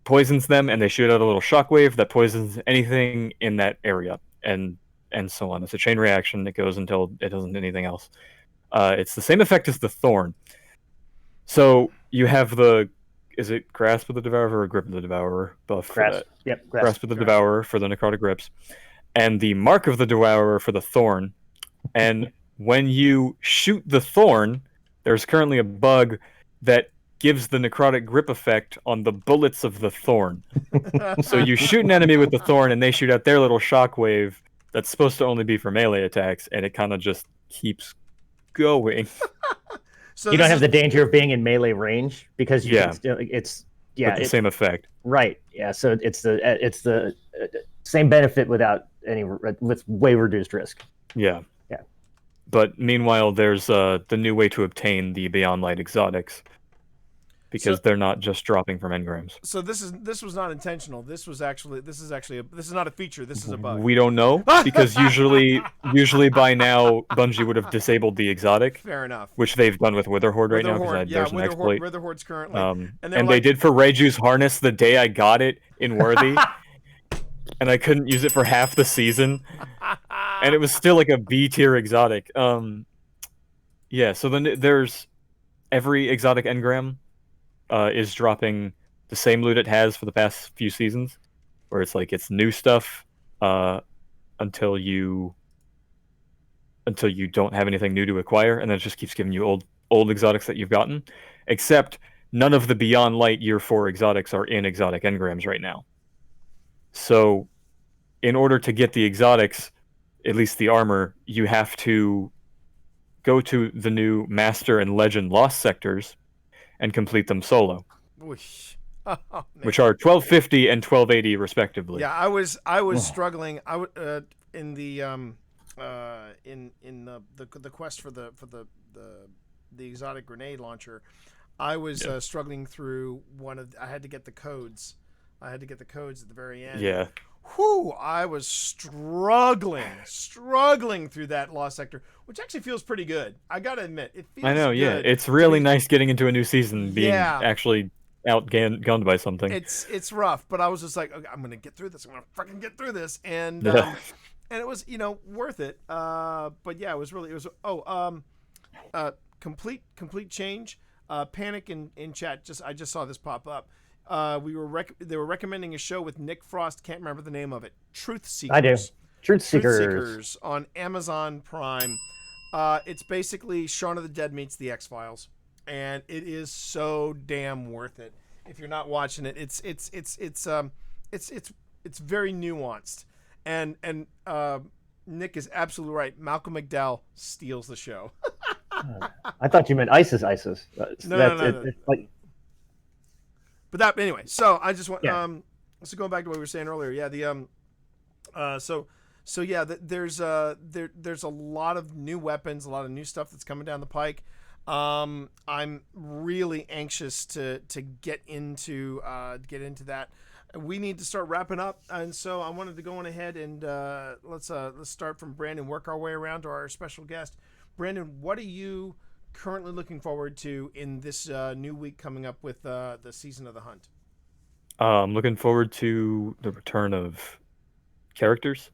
poisons them, and they shoot out a little shockwave that poisons anything in that area, and so on. It's a chain reaction that goes until it doesn't do anything else. It's the same effect as the thorn. So you have is it Grasp of the Devourer or Grip of the Devourer buff for Grasp. that? Yep. Grasp of the Devourer for the necrotic grips, and the Mark of the Devourer for the thorn. And when you shoot the thorn, there's currently a bug that gives the necrotic grip effect on the bullets of the thorn. So you shoot an enemy with the thorn, and they shoot out their little shockwave that's supposed to only be for melee attacks, and it kind of just keeps going. So You don't this have the danger of being in melee range because you Yeah. can still, it's But the same effect. right. Yeah, so it's the same benefit with way reduced risk. Yeah. Yeah. But meanwhile, there's the new way to obtain the Beyond Light exotics, because they're not just dropping from engrams. So this was not intentional. This is not a feature. This is a bug. We don't know, because usually by now Bungie would have disabled the exotic, Fair enough. which they've done with Witherhoard right now, Witherhoard, because there's an exploit. Witherhoard's currently. And they're they like- did for Reju's harness the day I got it in Worthy, and I couldn't use it for half the season, and it was still like a B tier exotic. Yeah. So then there's every exotic engram is dropping the same loot it has for the past few seasons, where it's like it's new stuff until you don't have anything new to acquire, and then it just keeps giving you old exotics that you've gotten, except none of the Beyond Light Year 4 exotics are in exotic engrams right now. So in order to get the exotics, at least the armor, you have to go to the new Master and Legend Lost sectors and complete them solo, Whoosh. Oh, man. which are 1250 and 1280 respectively. Yeah, I was struggling. I would in the the quest for the exotic grenade launcher. I was struggling through I had to get the codes. I had to get the codes at the very end. Yeah. Whew, I was struggling through that lost sector, which actually feels pretty good. I gotta admit, it feels. I know. Yeah, good. it's really nice getting into a new season being Yeah. actually outgunned by something. It's rough, but I was just like, okay, I'm gonna get through this. I'm gonna fucking get through this, and Yeah. and it was worth it. But yeah, it was complete change. Panic in chat. I just saw this pop up. They were recommending a show with Nick Frost. Can't remember the name of it. Truth Seekers. I do. Truth Truth Seekers. Seekers on Amazon Prime. It's basically Shaun of the Dead meets the X-Files, and it is so damn worth it. If you're not watching it, it's it's very nuanced, and Nick is absolutely right. Malcolm McDowell steals the show. I thought you meant ISIS. No. Like, But that anyway. So I just want so going back to what we were saying earlier. Yeah, there's a lot of new weapons, a lot of new stuff that's coming down the pike. I'm really anxious to get into that. We need to start wrapping up, and so I wanted to go on ahead and let's start from Brandon, work our way around to our special guest. Brandon, what are you currently looking forward to in this new week coming up with the season of the hunt? I'm looking forward to the return of characters.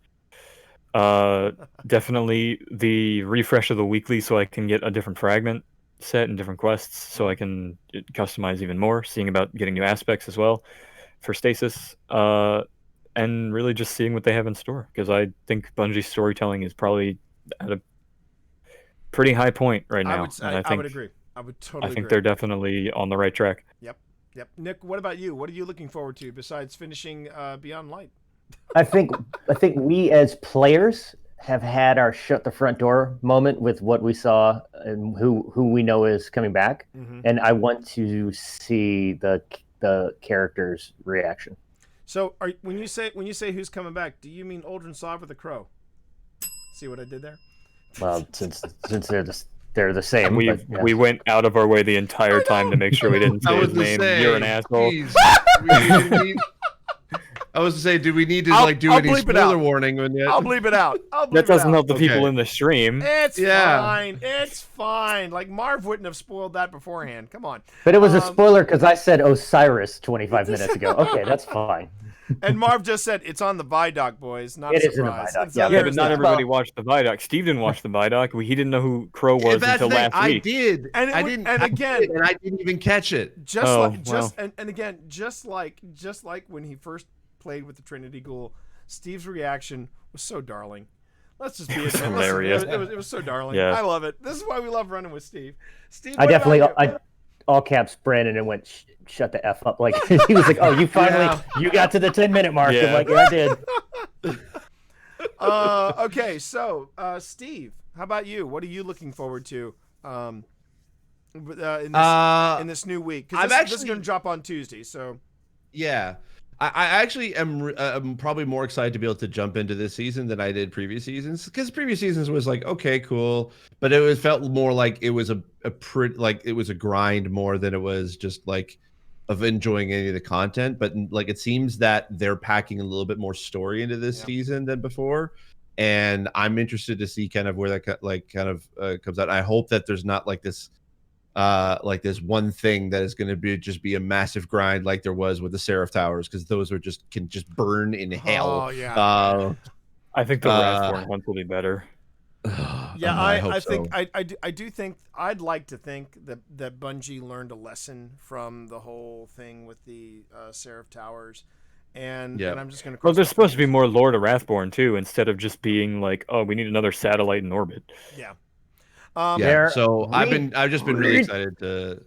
Definitely the refresh of the weekly, so I can get a different fragment set and different quests, so I can customize even more. Seeing about getting new aspects as well for Stasis, and really just seeing what they have in store, because I think Bungie's storytelling is probably at a pretty high point right now. I would agree. I would totally. I think they're definitely on the right track. Yep. Nick, what about you? What are you looking forward to besides finishing Beyond Light? I think we as players have had our shut the front door moment with what we saw and who we know is coming back, and I want to see the characters' reaction. So, when you say who's coming back, do you mean Aldrin Sov or the Crow? See what I did there? Well, since they're the same. We went out of our way the entire time to make sure we didn't say his name. You're an asshole. I was to say, do we need to do any spoiler warning? I'll bleep it out. That doesn't help the people in the stream. It's fine. It's fine. Like, Marv wouldn't have spoiled that beforehand. Come on. But it was a spoiler because I said Osiris 25 minutes ago. Okay, that's fine. And Marv just said it's on the Vidoc, boys. Not a surprise. Yeah, but not everybody watched the Vidoc. Steve didn't watch the Vidoc. He didn't know who Crow was until last week. I did. And I didn't even catch it. Just like when he first played with the Trinity Ghoul, Steve's reaction was so darling. Let's just be hilarious. It was so darling. Yeah. I love it. This is why we love running with Steve. Steve, I definitely all caps Brandon and went shut the F up. Like, he was like, "Oh, you finally you got to the 10-minute mark." Yeah. I'm like, "Yeah, I did." Okay, so Steve, how about you? What are you looking forward to in this new week? Because this is going to drop on Tuesday. So yeah. I actually am probably more excited to be able to jump into this season than I did previous seasons, because previous seasons was like, okay, cool, but it felt more like it was it was a grind more than it was just like of enjoying any of the content. But like, it seems that they're packing a little bit more story into this season than before, and I'm interested to see kind of where that comes out. I hope that there's not like this one thing that is going to be a massive grind like there was with the Seraph Towers, because those can just burn in hell. Oh yeah. I think the Wrathborn ones will be better. Yeah, I think so. I do think I'd like to think that Bungie learned a lesson from the whole thing with the Seraph Towers, and I'm just going to. Well, there's supposed to be more Lord of Wrathborn too, instead of just being like, oh, we need another satellite in orbit. Yeah. So I've just been really excited to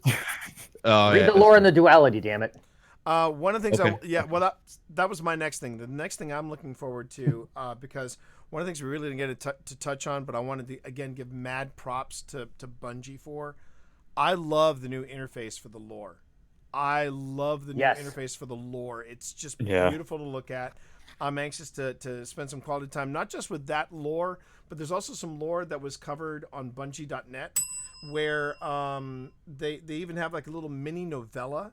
read the lore and the duality. Damn it! One of the things that was my next thing. The next thing I'm looking forward to, because one of the things we really didn't get to touch on, but I wanted to again give mad props to Bungie for. I love the new interface for the lore. I love the new interface for the lore. It's just beautiful to look at. I'm anxious to spend some quality time, not just with that lore, but there's also some lore that was covered on Bungie.net, where they even have like a little mini novella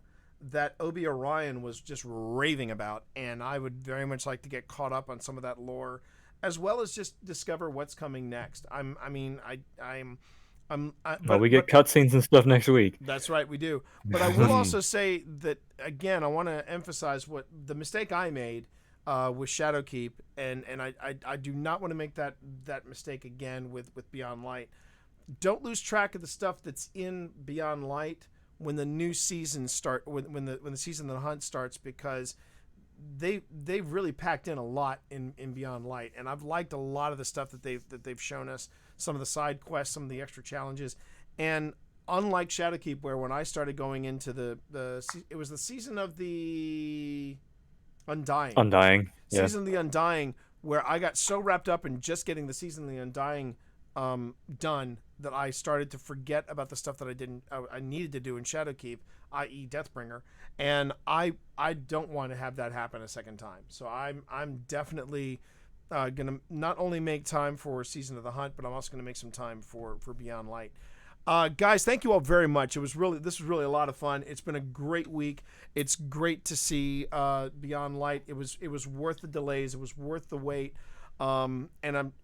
that Obi Orion was just raving about, and I would very much like to get caught up on some of that lore, as well as just discover what's coming next. We get cutscenes and stuff next week. That's right, we do. But I will also say that, again, I want to emphasize what the mistake I made with Shadowkeep, and I do not want to make that mistake again with Beyond Light. Don't lose track of the stuff that's in Beyond Light when the new season when the season of the hunt starts, because they've really packed in a lot in Beyond Light, and I've liked a lot of the stuff that they've shown us, some of the side quests, some of the extra challenges. And unlike Shadowkeep, where when I started going into it was the season of the Undying. Yeah. Season of the Undying, where I got so wrapped up in just getting the Season of the Undying done that I started to forget about the stuff that I needed to do in Shadowkeep, i.e. Deathbringer, and I don't want to have that happen a second time. So I'm definitely gonna not only make time for Season of the Hunt, but I'm also gonna make some time for Beyond Light. Guys, thank you all very much. This was really a lot of fun. It's been a great week. It's great to see Beyond Light. It was worth the delays. It was worth the wait. And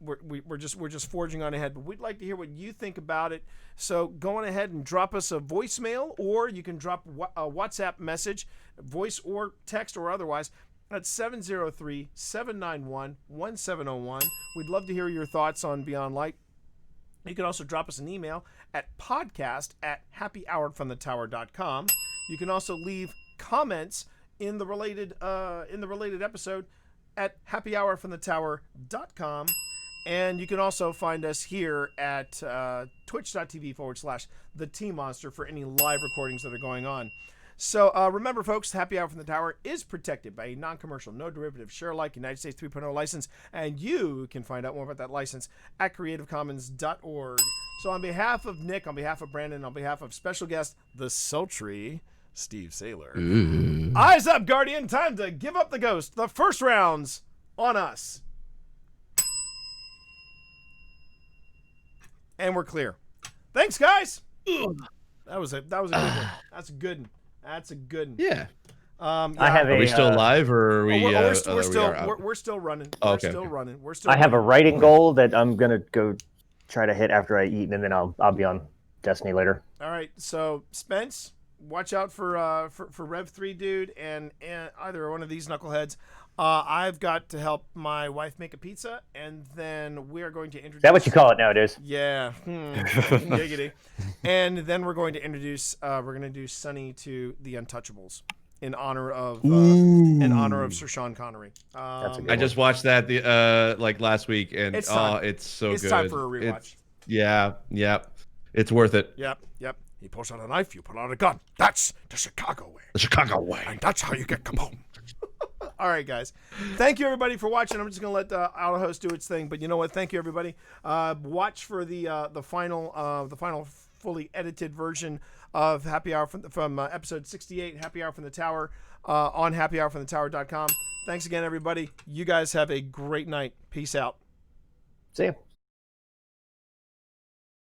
we're just forging on ahead. But we'd like to hear what you think about it. So go on ahead and drop us a voicemail, or you can drop a WhatsApp message, voice or text or otherwise, at 703-791-1701. We'd love to hear your thoughts on Beyond Light. You can also drop us an email at podcast@happyhourfromthetower.com. You can also leave comments in the related episode at happyhourfromthetower.com. And you can also find us here at twitch.tv/TheTeamMonster for any live recordings that are going on. So remember, folks, Happy Hour from the Tower is protected by a non-commercial, no-derivative, share-alike United States 3.0 license, and you can find out more about that license at creativecommons.org. So on behalf of Nick, on behalf of Brandon, on behalf of special guest, the sultry Steve Saylor. Eyes up, Guardian. Time to give up the ghost. The first round's on us. And we're clear. Thanks, guys. That was a good one. That's a good one. That's a good one. Yeah. Are we still live, or are we? We're still running. We're still running. I have a writing goal that I'm gonna go try to hit after I eat, and then I'll be on Destiny later. All right. So Spence, watch out for Rev 3 dude and either one of these knuckleheads. I've got to help my wife make a pizza, and then we are going to introduce. Is that what you call it nowadays? Yeah. Giggity. And then we're going to introduce. We're going to do Sunny to the Untouchables in honor of Sir Sean Connery. I just watched that like last week, and it's so good. It's time for a rewatch. It's worth it. Yep. He pulls out a knife, you pull out a gun. That's the Chicago way. The Chicago way. And that's how you get kaboom. All right, guys. Thank you, everybody, for watching. I'm just going to let Auto Host do its thing. But you know what? Thank you, everybody. Watch for the final fully edited version of Happy Hour from episode 68, Happy Hour from the Tower, on happyhourfromthetower.com. Thanks again, everybody. You guys have a great night. Peace out. See you.